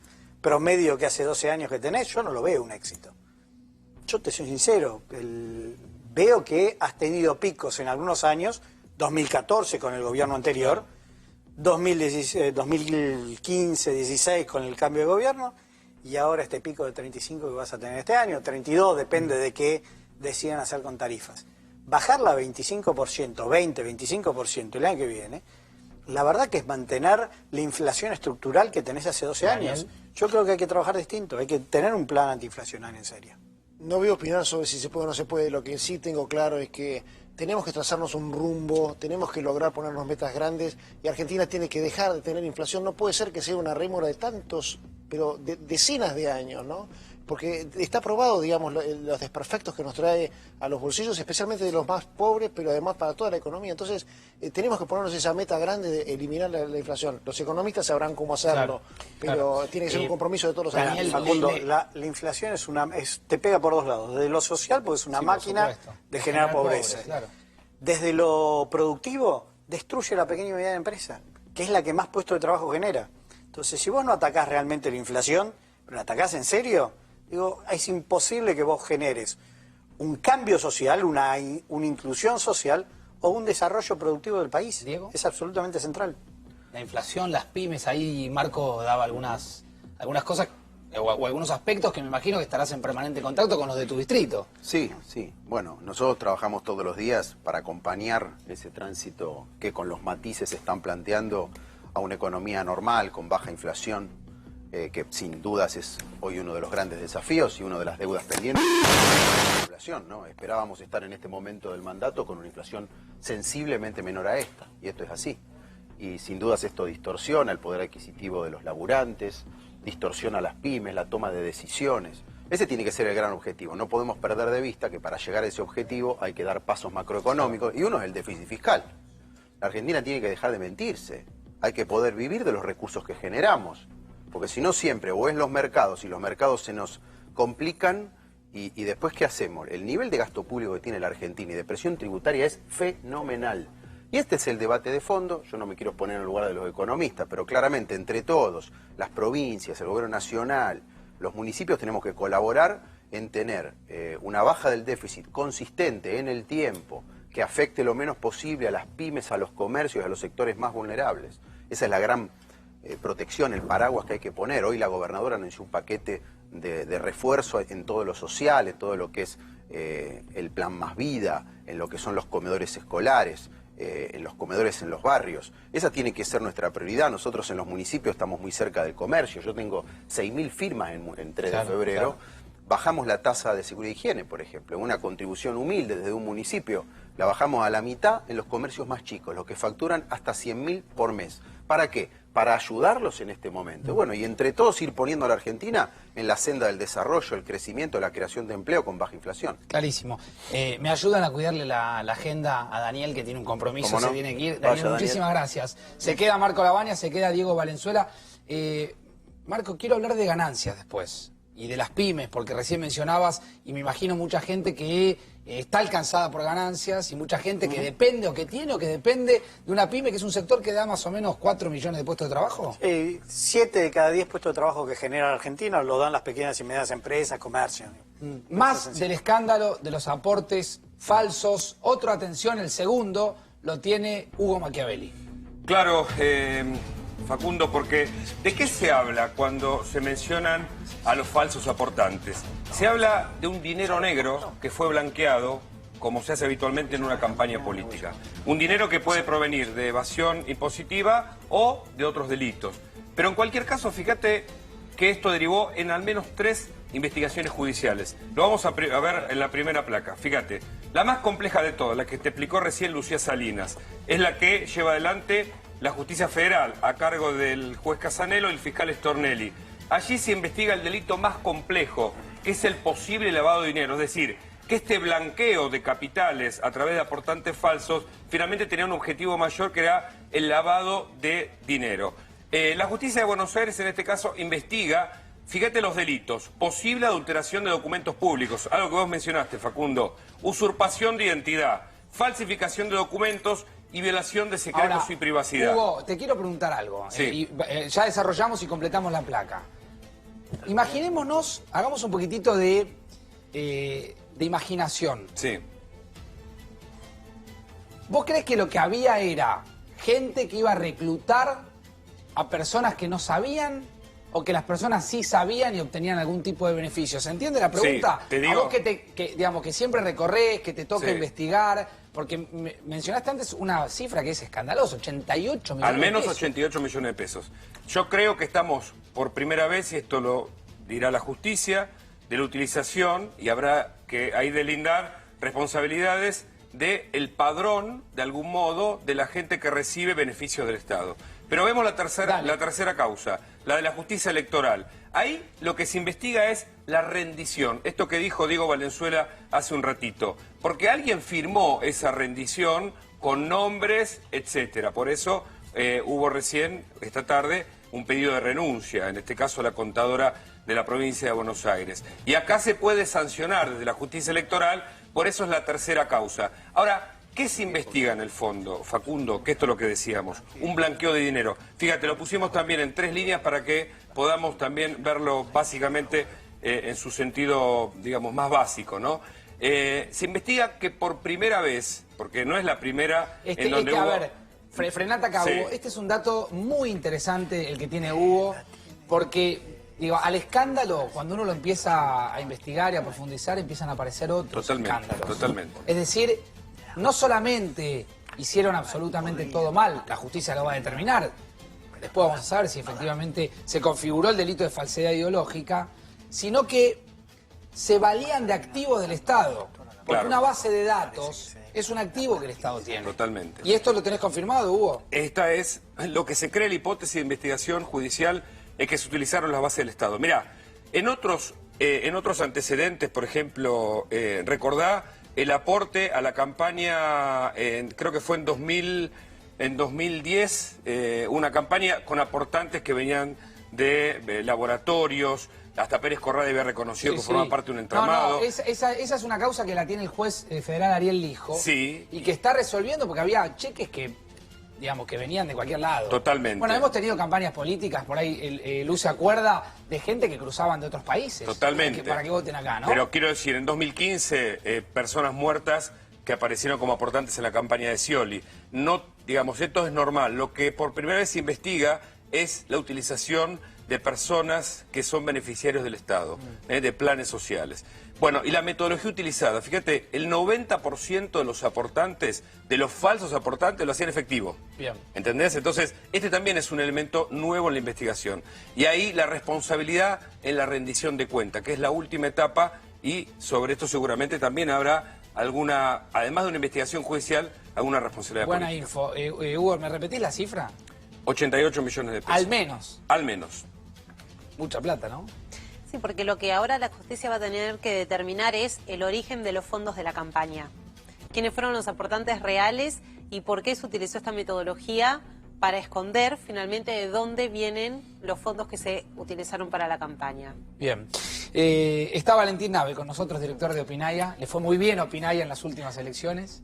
promedio que hace 12 años que tenés, yo no lo veo un éxito. Yo te soy sincero, veo que has tenido picos en algunos años, 2014 con el gobierno anterior, 2015, 16 con el cambio de gobierno, y ahora este pico de 35 que vas a tener este año, 32, depende de qué decidan hacer con tarifas. Bajarla a 25%, 20, 25% el año que viene, la verdad que es mantener la inflación estructural que tenés hace 12 años. Yo creo que hay que trabajar distinto, hay que tener un plan antiinflacionario en serio. No voy a opinar sobre si se puede o no se puede. Lo que sí tengo claro es que tenemos que trazarnos un rumbo, tenemos que lograr ponernos metas grandes y Argentina tiene que dejar de tener inflación. No puede ser que sea una rémora de tantos, pero de decenas de años, ¿no? Porque está probado, digamos, los desperfectos que nos trae a los bolsillos, especialmente de los más pobres, pero además para toda la economía. Entonces, tenemos que ponernos esa meta grande de eliminar la inflación. Los economistas sabrán cómo hacerlo, pero tiene que ser un compromiso de todos los Daniel, Facundo, la inflación te pega por dos lados. Desde lo social, porque es una máquina de generar pobreza. Desde lo productivo, destruye la pequeña y mediana empresa, que es la que más puestos de trabajo genera. Entonces, si vos no atacás realmente la inflación, pero la atacás en serio, digo, es imposible que vos generes un cambio social, una inclusión social o un desarrollo productivo del país. Diego. Es absolutamente central. La inflación, las pymes, ahí Marco daba algunas cosas o algunos aspectos que me imagino que estarás en permanente contacto con los de tu distrito. Sí, sí. Bueno, nosotros trabajamos todos los días para acompañar ese tránsito que con los matices se están planteando a una economía normal, con baja inflación, que sin dudas es hoy uno de los grandes desafíos y una de las deudas pendientes. La inflación, ¿no? Esperábamos estar en este momento del mandato con una inflación sensiblemente menor a esta, y esto es así. Y sin dudas esto distorsiona el poder adquisitivo de los laburantes, distorsiona las pymes, la toma de decisiones. Ese tiene que ser el gran objetivo. No podemos perder de vista que para llegar a ese objetivo hay que dar pasos macroeconómicos, y uno es el déficit fiscal. La Argentina tiene que dejar de mentirse. Hay que poder vivir de los recursos que generamos. Porque si no siempre, o es los mercados, y los mercados se nos complican, y después ¿qué hacemos? El nivel de gasto público que tiene la Argentina y de presión tributaria es fenomenal. Y este es el debate de fondo. Yo no me quiero poner en el lugar de los economistas, pero claramente entre todos, las provincias, el gobierno nacional, los municipios, tenemos que colaborar en tener una baja del déficit consistente en el tiempo, que afecte lo menos posible a las pymes, a los comercios, a los sectores más vulnerables. Esa es la gran protección, el paraguas que hay que poner. Hoy la gobernadora anunció un paquete de refuerzo en todo lo social, en todo lo que es el plan Más Vida, en lo que son los comedores escolares, en los comedores en los barrios. Esa tiene que ser nuestra prioridad. Nosotros en los municipios estamos muy cerca del comercio. Yo tengo 6.000 firmas en 3 de febrero. Bajamos la tasa de seguridad y higiene, por ejemplo, una contribución humilde desde un municipio. La bajamos a la mitad en los comercios más chicos, los que facturan hasta 100.000 por mes. ¿Para qué? Para ayudarlos en este momento. Bueno, y entre todos ir poniendo a la Argentina en la senda del desarrollo, el crecimiento, la creación de empleo con baja inflación. Clarísimo. Me ayudan a cuidarle la agenda a Daniel, que tiene un compromiso, ¿Cómo no? se tiene que ir. Vaya, Daniel, muchísimas gracias. Se queda Marco Labaña, se queda Diego Valenzuela. Marco, quiero hablar de ganancias después y de las pymes, porque recién mencionabas, y me imagino mucha gente que está alcanzada por ganancias y mucha gente que depende o que tiene o que depende de una pyme, que es un sector que da más o menos 4 millones de puestos de trabajo. 7 de cada 10 puestos de trabajo que genera la Argentina lo dan las pequeñas y medianas empresas, comercio. Más del escándalo de los aportes falsos, otra atención, el segundo lo tiene Hugo Machiavelli. Claro, Facundo, porque ¿de qué se habla cuando se mencionan a los falsos aportantes? Se habla de un dinero negro que fue blanqueado, como se hace habitualmente en una campaña política. Un dinero que puede provenir de evasión impositiva o de otros delitos. Pero en cualquier caso, fíjate que esto derivó en al menos 3 investigaciones judiciales. Lo vamos a ver en la primera placa. Fíjate, la más compleja de todas, la que te explicó recién Lucía Salinas, es la que lleva adelante la Justicia Federal a cargo del juez Casanelo y el fiscal Stornelli. allí se investiga el delito más complejo, que es el posible lavado de dinero, es decir, que este blanqueo de capitales a través de aportantes falsos finalmente tenía un objetivo mayor, que era el lavado de dinero. La justicia de Buenos Aires en este caso investiga, fíjate los delitos: posible adulteración de documentos públicos, algo que vos mencionaste, Facundo, usurpación de identidad, falsificación de documentos y violación de secretos Ahora, y privacidad. Hugo, te quiero preguntar algo. Sí. Ya desarrollamos y completamos la placa. Imaginémonos, hagamos un poquitito de imaginación. Sí. ¿Vos crees que lo que había era gente que iba a reclutar a personas que no sabían, o que las personas sí sabían y obtenían algún tipo de beneficio? ¿Se entiende la pregunta? Sí, te digo. A vos digamos, que siempre recorres, que te toca Sí. investigar, porque mencionaste antes una cifra que es escandalosa, 88 millones Al menos de pesos. 88 millones de pesos. Yo creo que estamos por primera vez, y esto lo dirá la justicia, de la utilización, y habrá que ahí delindar responsabilidades del padrón, de algún modo, de la gente que recibe beneficios del Estado. Pero vemos la tercera causa, la de la justicia electoral. Ahí lo que se investiga es la rendición. Esto que dijo Diego Valenzuela hace un ratito. Porque alguien firmó esa rendición con nombres, etcétera. Por eso hubo recién, esta tarde, un pedido de renuncia, en este caso la contadora de la provincia de Buenos Aires. Y acá se puede sancionar desde la justicia electoral, por eso es la tercera causa. Ahora, ¿qué se investiga en el fondo, Facundo? Que esto es lo que decíamos, un blanqueo de dinero. Fíjate, lo pusimos también en 3 líneas para que podamos también verlo básicamente en su sentido, digamos, más básico, ¿no? Se investiga que por primera vez, porque no es la primera en donde hubo... A ver, frenate acá, Sí. Hugo. Este es un dato muy interesante el que tiene Hugo, porque... Digo, al escándalo, cuando uno lo empieza a investigar y a profundizar, empiezan a aparecer otros escándalos. Totalmente. Es decir, no solamente hicieron absolutamente todo mal, la justicia lo va a determinar, después vamos a saber si efectivamente se configuró el delito de falsedad ideológica, sino que se valían de activos del Estado. Porque Claro. una base de datos es un activo que el Estado tiene. Totalmente. ¿Y esto lo tenés confirmado, Hugo? Esta es lo que se cree, la hipótesis de investigación judicial, es que se utilizaron las bases del Estado. Mirá, en otros antecedentes, por ejemplo, recordá el aporte a la campaña, creo que fue en 2010, una campaña con aportantes que venían de laboratorios. Hasta Pérez Corrada había reconocido que formaba parte de un entramado. No, esa es una causa que la tiene el juez federal Ariel Lijo. Sí. Y que está resolviendo porque había cheques que, digamos, que venían de cualquier lado. Totalmente. Bueno, hemos tenido campañas políticas, por ahí Luz se acuerda de gente que cruzaban de otros países. Totalmente. Para que voten acá, ¿no? Pero quiero decir, en 2015, personas muertas que aparecieron como aportantes en la campaña de Scioli. No, digamos, esto es normal. Lo que por primera vez se investiga es la utilización de personas que son beneficiarios del Estado, de planes sociales. Bueno, y la metodología utilizada, fíjate, el 90% de los aportantes, de los falsos aportantes, lo hacían efectivo. Bien. ¿Entendés? Entonces, este también es un elemento nuevo en la investigación. Y ahí la responsabilidad en la rendición de cuenta, que es la última etapa, y sobre esto seguramente también habrá alguna, además de una investigación judicial, alguna responsabilidad Buena política. info. Hugo, ¿me repetís la cifra? 88 millones de pesos. Al menos. Al menos. Mucha plata, ¿no? Sí, porque lo que ahora la justicia va a tener que determinar es el origen de los fondos de la campaña. ¿Quiénes fueron los aportantes reales y por qué se utilizó esta metodología para esconder finalmente de dónde vienen los fondos que se utilizaron para la campaña? Bien. Está Valentín Nave con nosotros, director de Opinaya. Le fue muy bien a Opinaya en las últimas elecciones.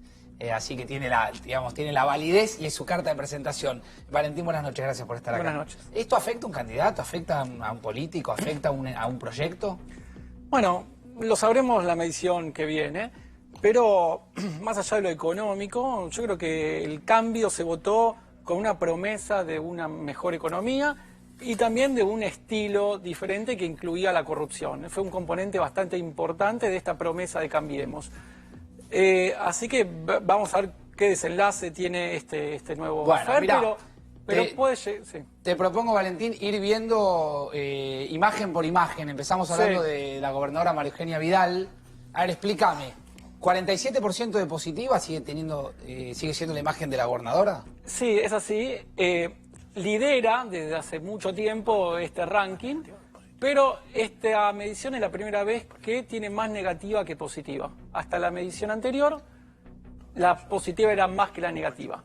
Así que tiene la validez y es su carta de presentación. Valentín, buenas noches, gracias por estar acá. Buenas noches. ¿Esto afecta a un candidato, afecta a un político, afecta a un proyecto? Bueno, lo sabremos la medición que viene, pero más allá de lo económico, yo creo que el cambio se votó con una promesa de una mejor economía y también de un estilo diferente que incluía la corrupción. Fue un componente bastante importante de esta promesa de Cambiemos. Así que vamos a ver qué desenlace tiene este nuevo affair, pero puede sí. Te propongo, Valentín, ir viendo imagen por imagen. Empezamos hablando de la gobernadora María Eugenia Vidal. A ver, explícame. ¿47% de positiva sigue siendo la imagen de la gobernadora? Sí, es así. Lidera desde hace mucho tiempo este ranking pero esta medición es la primera vez que tiene más negativa que positiva. Hasta la medición anterior, la positiva era más que la negativa.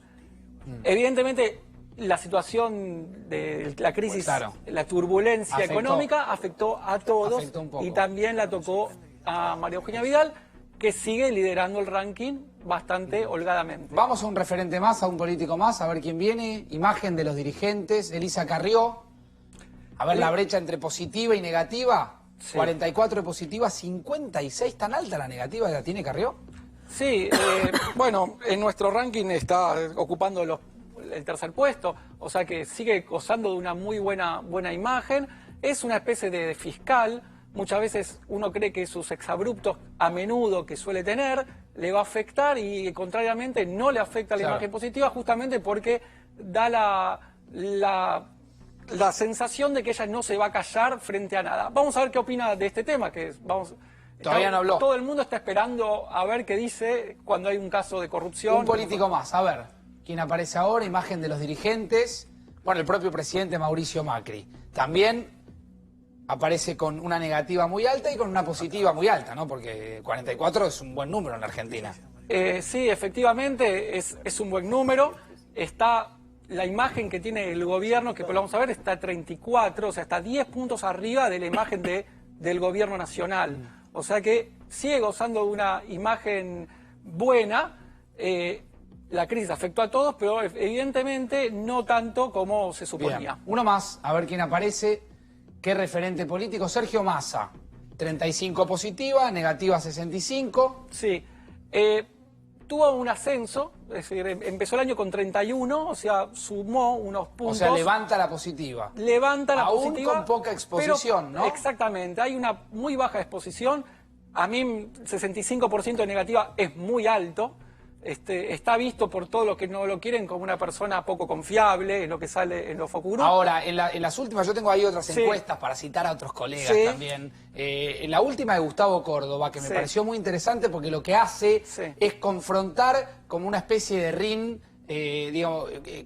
Evidentemente, la situación de la crisis, Claro. la turbulencia económica afectó a todos y también la tocó a María Eugenia Vidal, que sigue liderando el ranking bastante holgadamente. Vamos a un referente más, a un político más, a ver quién viene. Imagen de los dirigentes, Elisa Carrió. A ver la brecha entre positiva y negativa. Sí. 44 de positiva, 56, tan alta la negativa la tiene Carrió. Sí, bueno, en nuestro ranking está ocupando el tercer puesto, o sea que sigue gozando de una muy buena imagen. Es una especie de fiscal. Muchas veces uno cree que sus exabruptos, a menudo que suele tener, le va a afectar y contrariamente no le afecta la imagen positiva, justamente porque da la sensación de que ella no se va a callar frente a nada. Vamos a ver qué opina de este tema, Todavía no habló. Todo el mundo está esperando a ver qué dice cuando hay un caso de corrupción. Un político más, a ver, ¿quién aparece ahora? Imagen de los dirigentes. Bueno, el propio presidente Mauricio Macri. También aparece con una negativa muy alta y con una positiva muy alta, ¿no? Porque 44 es un buen número en la Argentina. Sí, efectivamente, es un buen número. Está la imagen que tiene el gobierno, que lo vamos a ver, está a 34, o sea, está 10 puntos arriba de la imagen del gobierno nacional. O sea que sigue gozando de una imagen buena. La crisis afectó a todos, pero evidentemente no tanto como se suponía. Bien. Uno más, a ver quién aparece. ¿Qué referente político? Sergio Massa. 35 positiva, negativa 65. Sí. Tuvo un ascenso, es decir, empezó el año con 31, o sea, sumó unos puntos. O sea, levanta la positiva. Levanta la Aún positiva. con poca exposición, pero, ¿no? Exactamente, hay una muy baja exposición. A mí 65% de negativa es muy alto. Está visto por todos los que no lo quieren como una persona poco confiable, en lo que sale en los focus group. Ahora, en las últimas, yo tengo ahí otras Sí. encuestas para citar a otros colegas Sí. también. En la última de Gustavo Córdoba, que me Sí. pareció muy interesante porque lo que hace Sí. es confrontar como una especie de ring,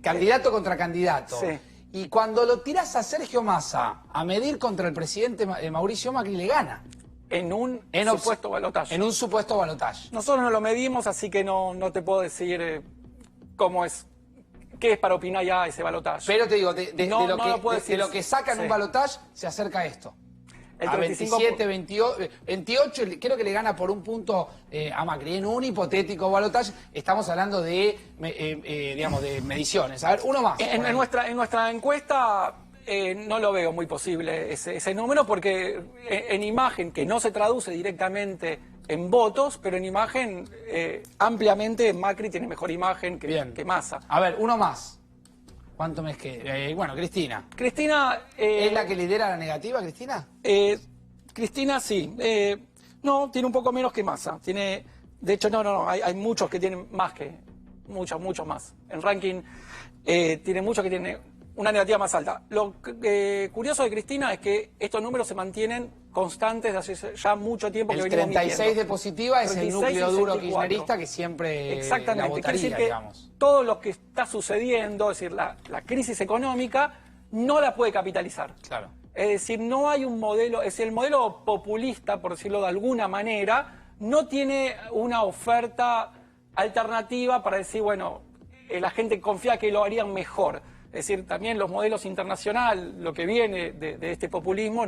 candidato contra candidato. Sí. Y cuando lo tiras a Sergio Massa a medir contra el presidente Mauricio Macri, le gana. En un supuesto balotaje. En un supuesto balotaje. Nosotros no lo medimos, así que no te puedo decir cómo es, qué es para opinar ya ese balotaje. Pero te digo, de lo que saca en Sí. un balotaje se acerca a esto. El A 35... 27, 28, creo que le gana por un punto a Macri. En un hipotético balotaje estamos hablando de mediciones. A ver, uno más. En nuestra encuesta no lo veo muy posible ese número, porque en imagen, que no se traduce directamente en votos, pero en imagen ampliamente Macri tiene mejor imagen que Massa. A ver, uno más. ¿Cuánto mes que? Bueno, Cristina. Cristina... ¿Es la que lidera la negativa, Cristina? Cristina sí. No, tiene un poco menos que Massa. De hecho, no. Hay muchos que tienen más que... Muchos más. En ranking tiene muchos que tienen una negativa más alta. Lo curioso de Cristina es que estos números se mantienen constantes desde hace ya mucho tiempo. El que venimos 36 midiendo. de positiva es el 36 núcleo y duro 64. kirchnerista que siempre Exactamente. la votaría, Quiere decir que digamos. todo lo que está sucediendo, es decir, la crisis económica, no la puede capitalizar. Claro. Es decir, no hay un modelo, es decir, el modelo populista, por decirlo de alguna manera, no tiene una oferta alternativa para decir, bueno, la gente confía que lo harían mejor. Es decir, también los modelos internacionales, lo que viene de este populismo,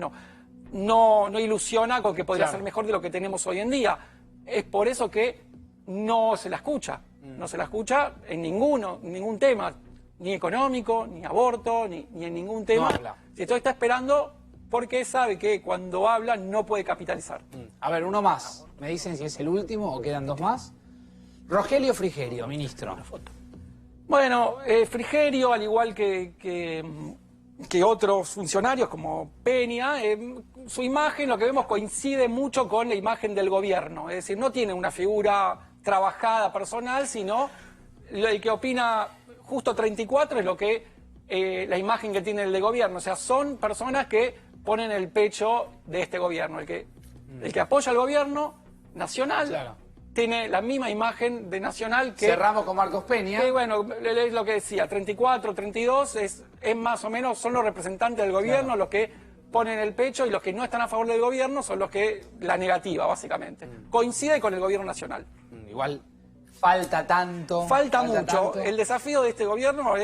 no ilusiona con que podría ser mejor de lo que tenemos hoy en día. Es por eso que no se la escucha. No se la escucha en ningún tema, ni económico, ni aborto, ni en ningún tema. No habla. Si todo está esperando porque sabe que cuando habla no puede capitalizar. A ver, uno más. ¿Me dicen si es el último o quedan dos más? Rogelio Frigerio, ministro. Bueno, Frigerio, al igual que otros funcionarios como Peña, su imagen, lo que vemos, coincide mucho con la imagen del gobierno. Es decir, no tiene una figura trabajada personal, sino el que opina justo 34 es lo que la imagen que tiene el de gobierno. O sea, son personas que ponen el pecho de este gobierno. El que apoya al gobierno nacional. Claro. Tiene la misma imagen de Nacional que... Cerramos con Marcos Peña. Que, bueno, es lo que decía, 34, 32, es más o menos, son los representantes del gobierno los que ponen el pecho y los que no están a favor del gobierno son los que, la negativa, básicamente. Coincide con el gobierno nacional. Igual falta tanto. Falta mucho. Tanto. El desafío de este gobierno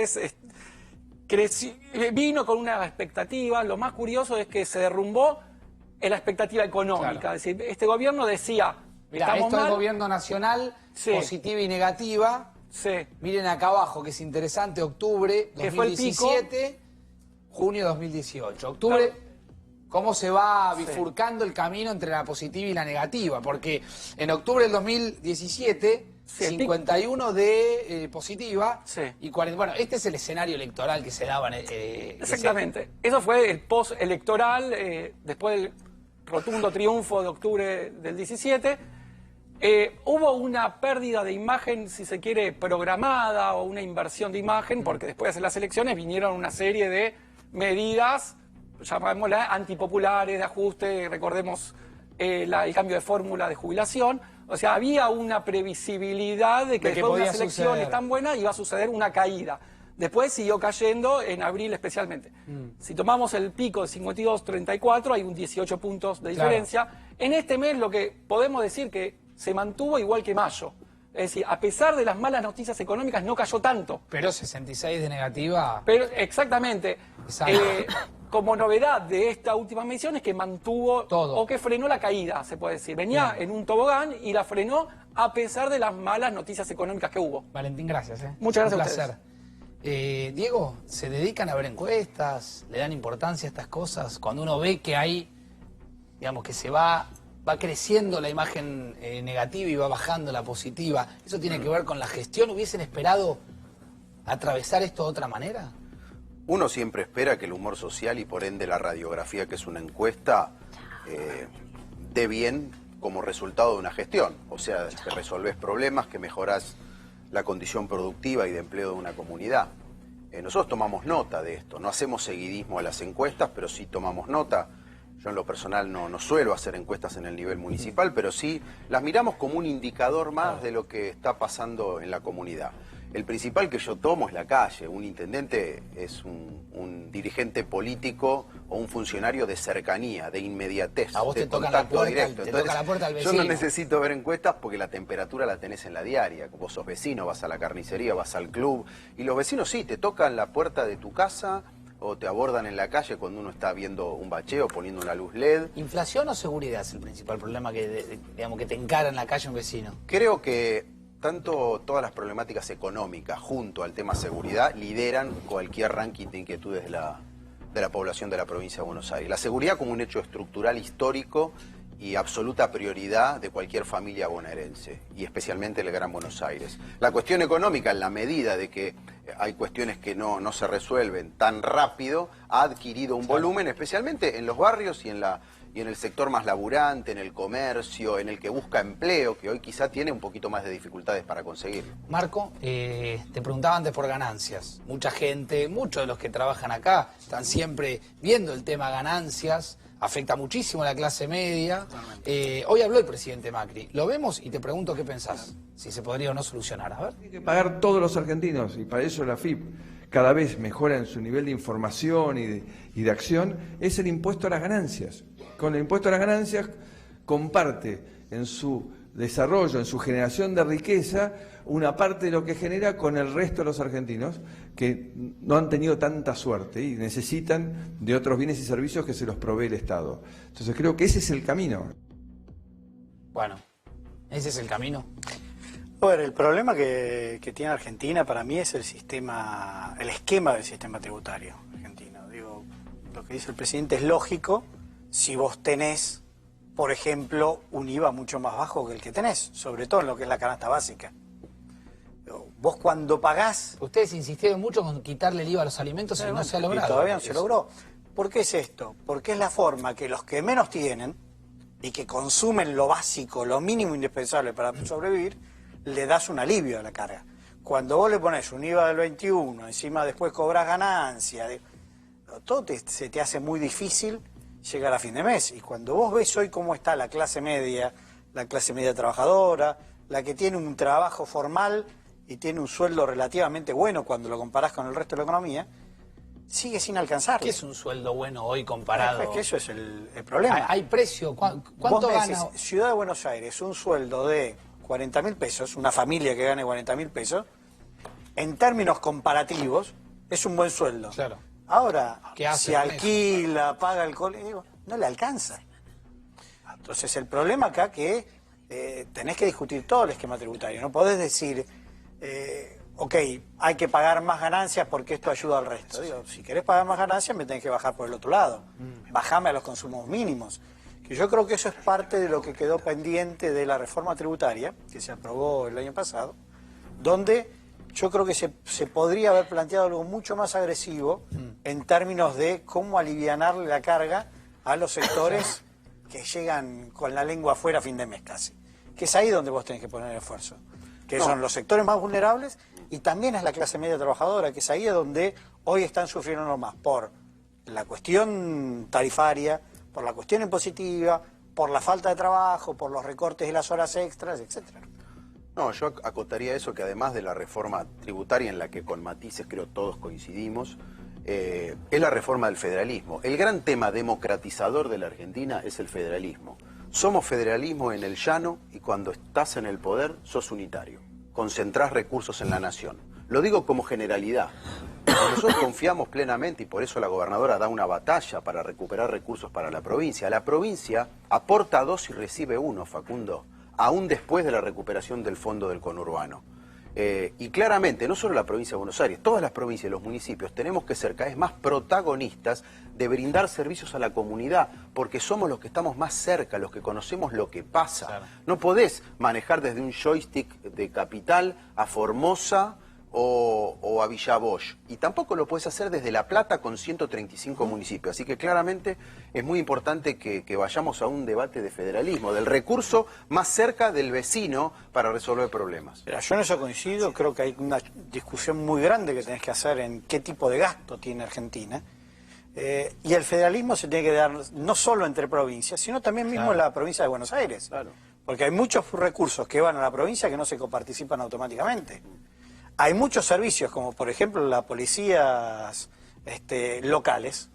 vino con una expectativa. Lo más curioso es que se derrumbó en la expectativa económica. Claro. Es decir, este gobierno decía, Mirá, estamos esto mal. es gobierno nacional, Sí. positiva y negativa. Sí. Miren acá abajo, que es interesante, octubre Que fue el pico. 2017, junio 2018. Octubre, cómo se va bifurcando el camino entre la positiva y la negativa, porque en octubre del 2017, Sí, el 51 de positiva, Sí. y 40, bueno, este es el escenario electoral que se daba. Exactamente. Eso fue el post-electoral, después del rotundo triunfo de octubre del 17. Hubo una pérdida de imagen, si se quiere, programada, o una inversión de imagen, porque después de las elecciones vinieron una serie de medidas, llamémoslas antipopulares, de ajuste, recordemos el cambio de fórmula de jubilación. O sea, había una previsibilidad de que De que después de podía unas elecciones suceder. tan buenas iba a suceder una caída. Después siguió cayendo en abril especialmente. Si tomamos el pico de 52-34, hay un 18 puntos de diferencia. En este mes lo que podemos decir que se mantuvo igual que mayo. Es decir, a pesar de las malas noticias económicas, no cayó tanto. Pero 66 de negativa. Pero exactamente. Exacto. Como novedad de esta última medición es que mantuvo todo, o que frenó la caída, se puede decir. Venía en un tobogán y la frenó a pesar de las malas noticias económicas que hubo. Valentín, gracias. Muchas gracias Un a placer. Diego, ¿se dedican a ver encuestas? ¿Le dan importancia a estas cosas? Cuando uno ve que hay, digamos, que se va creciendo la imagen negativa y va bajando la positiva, ¿eso tiene que ver con la gestión? ¿Hubiesen esperado atravesar esto de otra manera? Uno siempre espera que el humor social y por ende la radiografía, que es una encuesta, dé bien como resultado de una gestión. O sea, que resolvés problemas, que mejorás la condición productiva y de empleo de una comunidad. Nosotros tomamos nota de esto, no hacemos seguidismo a las encuestas, pero sí tomamos nota. Yo en lo personal no suelo hacer encuestas en el nivel municipal, pero sí las miramos como un indicador más de lo que está pasando en la comunidad. El principal que yo tomo es la calle. Un intendente es un dirigente político o un funcionario de cercanía, de inmediatez, A vos de te toca la contacto puerta, directo. te toca la puerta al yo vecino. no necesito ver encuestas porque la temperatura la tenés en la diaria. Vos sos vecino, vas a la carnicería, vas al club, y los vecinos sí, te tocan la puerta de tu casa o te abordan en la calle cuando uno está viendo un bacheo, poniendo una luz LED. ¿Inflación o seguridad es el principal problema que, digamos, que te encara en la calle un vecino? Creo que tanto todas las problemáticas económicas junto al tema seguridad lideran cualquier ranking de inquietudes de la población de la provincia de Buenos Aires. La seguridad como un hecho estructural histórico y absoluta prioridad de cualquier familia bonaerense, y especialmente el Gran Buenos Aires. La cuestión económica, en la medida de que hay cuestiones que no se resuelven tan rápido, ha adquirido un volumen, especialmente en los barrios y en el sector más laburante, en el comercio, en el que busca empleo, que hoy quizá tiene un poquito más de dificultades para conseguirlo. Marco, te preguntaba antes por ganancias. Mucha gente, muchos de los que trabajan acá, están siempre viendo el tema ganancias, afecta muchísimo a la clase media. Hoy habló el presidente Macri. Lo vemos y te pregunto qué pensás, si se podría o no solucionar. A ver. Tiene que pagar todos los argentinos, y para eso la AFIP cada vez mejora en su nivel de información y de acción, es el impuesto a las ganancias. Con el impuesto a las ganancias comparte en su desarrollo, en su generación de riqueza, una parte de lo que genera con el resto de los argentinos que no han tenido tanta suerte y necesitan de otros bienes y servicios que se los provee el Estado. Entonces creo que ese es el camino. Bueno, ese es el camino. A ver, el problema que tiene Argentina para mí es el esquema del sistema tributario argentino. Digo, lo que dice el presidente es lógico si vos tenés, por ejemplo, un IVA mucho más bajo que el que tenés, sobre todo en lo que es la canasta básica. Vos cuando pagás... Ustedes insistieron mucho con quitarle el IVA a los alimentos y no se ha logrado. Y todavía no se logró. ¿Por qué es esto? Porque es la forma que los que menos tienen y que consumen lo básico, lo mínimo indispensable para sobrevivir, le das un alivio a la carga. Cuando vos le pones un IVA del 21, encima después cobras ganancia, todo se te hace muy difícil llegar a fin de mes. Y cuando vos ves hoy cómo está la clase media trabajadora, la que tiene un trabajo formal y tiene un sueldo relativamente bueno cuando lo comparás con el resto de la economía, sigue sin alcanzarle. ¿Qué es un sueldo bueno hoy comparado? Es que eso es el problema. ¿Hay precio? ¿Cuánto Vos me gana? decís, Ciudad de Buenos Aires, un sueldo de 40.000 pesos, una familia que gane 40.000 pesos, en términos comparativos, es un buen sueldo. Claro. Ahora, ¿Qué hace si con alquila, paga el colegio, no le alcanza. Entonces, el problema acá que tenés que discutir todo el esquema tributario. No podés decir, ok, hay que pagar más ganancias porque esto ayuda al resto. Digo, si querés pagar más ganancias, me tenés que bajar por el otro lado. Bajame a los consumos mínimos. Que yo creo que eso es parte de lo que quedó pendiente de la reforma tributaria, que se aprobó el año pasado, donde yo creo que se podría haber planteado algo mucho más agresivo en términos de cómo alivianarle la carga a los sectores que llegan con la lengua afuera a fin de mes casi. Que es ahí donde vos tenés que poner el esfuerzo. Que son los sectores más vulnerables y también es la clase media trabajadora, que es ahí donde hoy están sufriendo más por la cuestión tarifaria, por la cuestión impositiva, por la falta de trabajo, por los recortes de las horas extras, etcétera. No, yo acotaría eso, que además de la reforma tributaria en la que con matices creo todos coincidimos, es la reforma del federalismo. El gran tema democratizador de la Argentina es el federalismo. Somos federalismo en el llano y cuando estás en el poder sos unitario. Concentrás recursos en la nación. Lo digo como generalidad. Nosotros confiamos plenamente y por eso la gobernadora da una batalla para recuperar recursos para la provincia. La provincia aporta 2 y recibe 1, Facundo, aún después de la recuperación del fondo del conurbano. Y claramente, no solo la provincia de Buenos Aires, todas las provincias y los municipios tenemos que ser cada vez más protagonistas de brindar servicios a la comunidad, porque somos los que estamos más cerca, los que conocemos lo que pasa. Claro. No podés manejar desde un joystick de Capital a Formosa o a Villa Bosch. Y tampoco lo puedes hacer desde La Plata con 135 municipios. Así que claramente es muy importante que vayamos a un debate de federalismo, del recurso más cerca del vecino para resolver problemas. Pero yo en eso coincido, creo que hay una discusión muy grande que tenés que hacer en qué tipo de gasto tiene Argentina. Y el federalismo se tiene que dar no solo entre provincias, sino también mismo en la provincia de Buenos Aires. Claro. Porque hay muchos recursos que van a la provincia que no se coparticipan automáticamente. Hay muchos servicios, como por ejemplo las policías locales,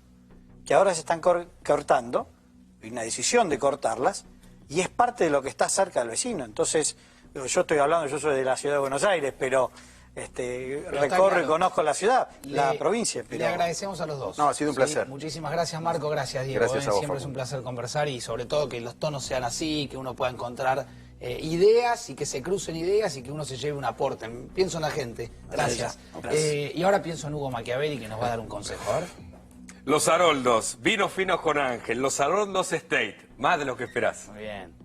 que ahora se están cortando, hay una decisión de cortarlas, y es parte de lo que está cerca del vecino. Entonces, yo estoy hablando, yo soy de la ciudad de Buenos Aires, pero recorro y conozco la ciudad, la provincia. Pero... Le agradecemos a los dos. No, ha sido un placer. Muchísimas gracias, Marco, gracias, Diego. Gracias a vos, siempre es un placer conversar y sobre todo que los tonos sean así, que uno pueda encontrar ideas y que se crucen ideas y que uno se lleve un aporte. Pienso en la gente. Gracias. Y ahora pienso en Hugo Machiavelli, que nos va a dar un consejo. A ver. Los Haroldos, vinos finos con Ángel, los Haroldos Estate, más de lo que esperás. Muy bien.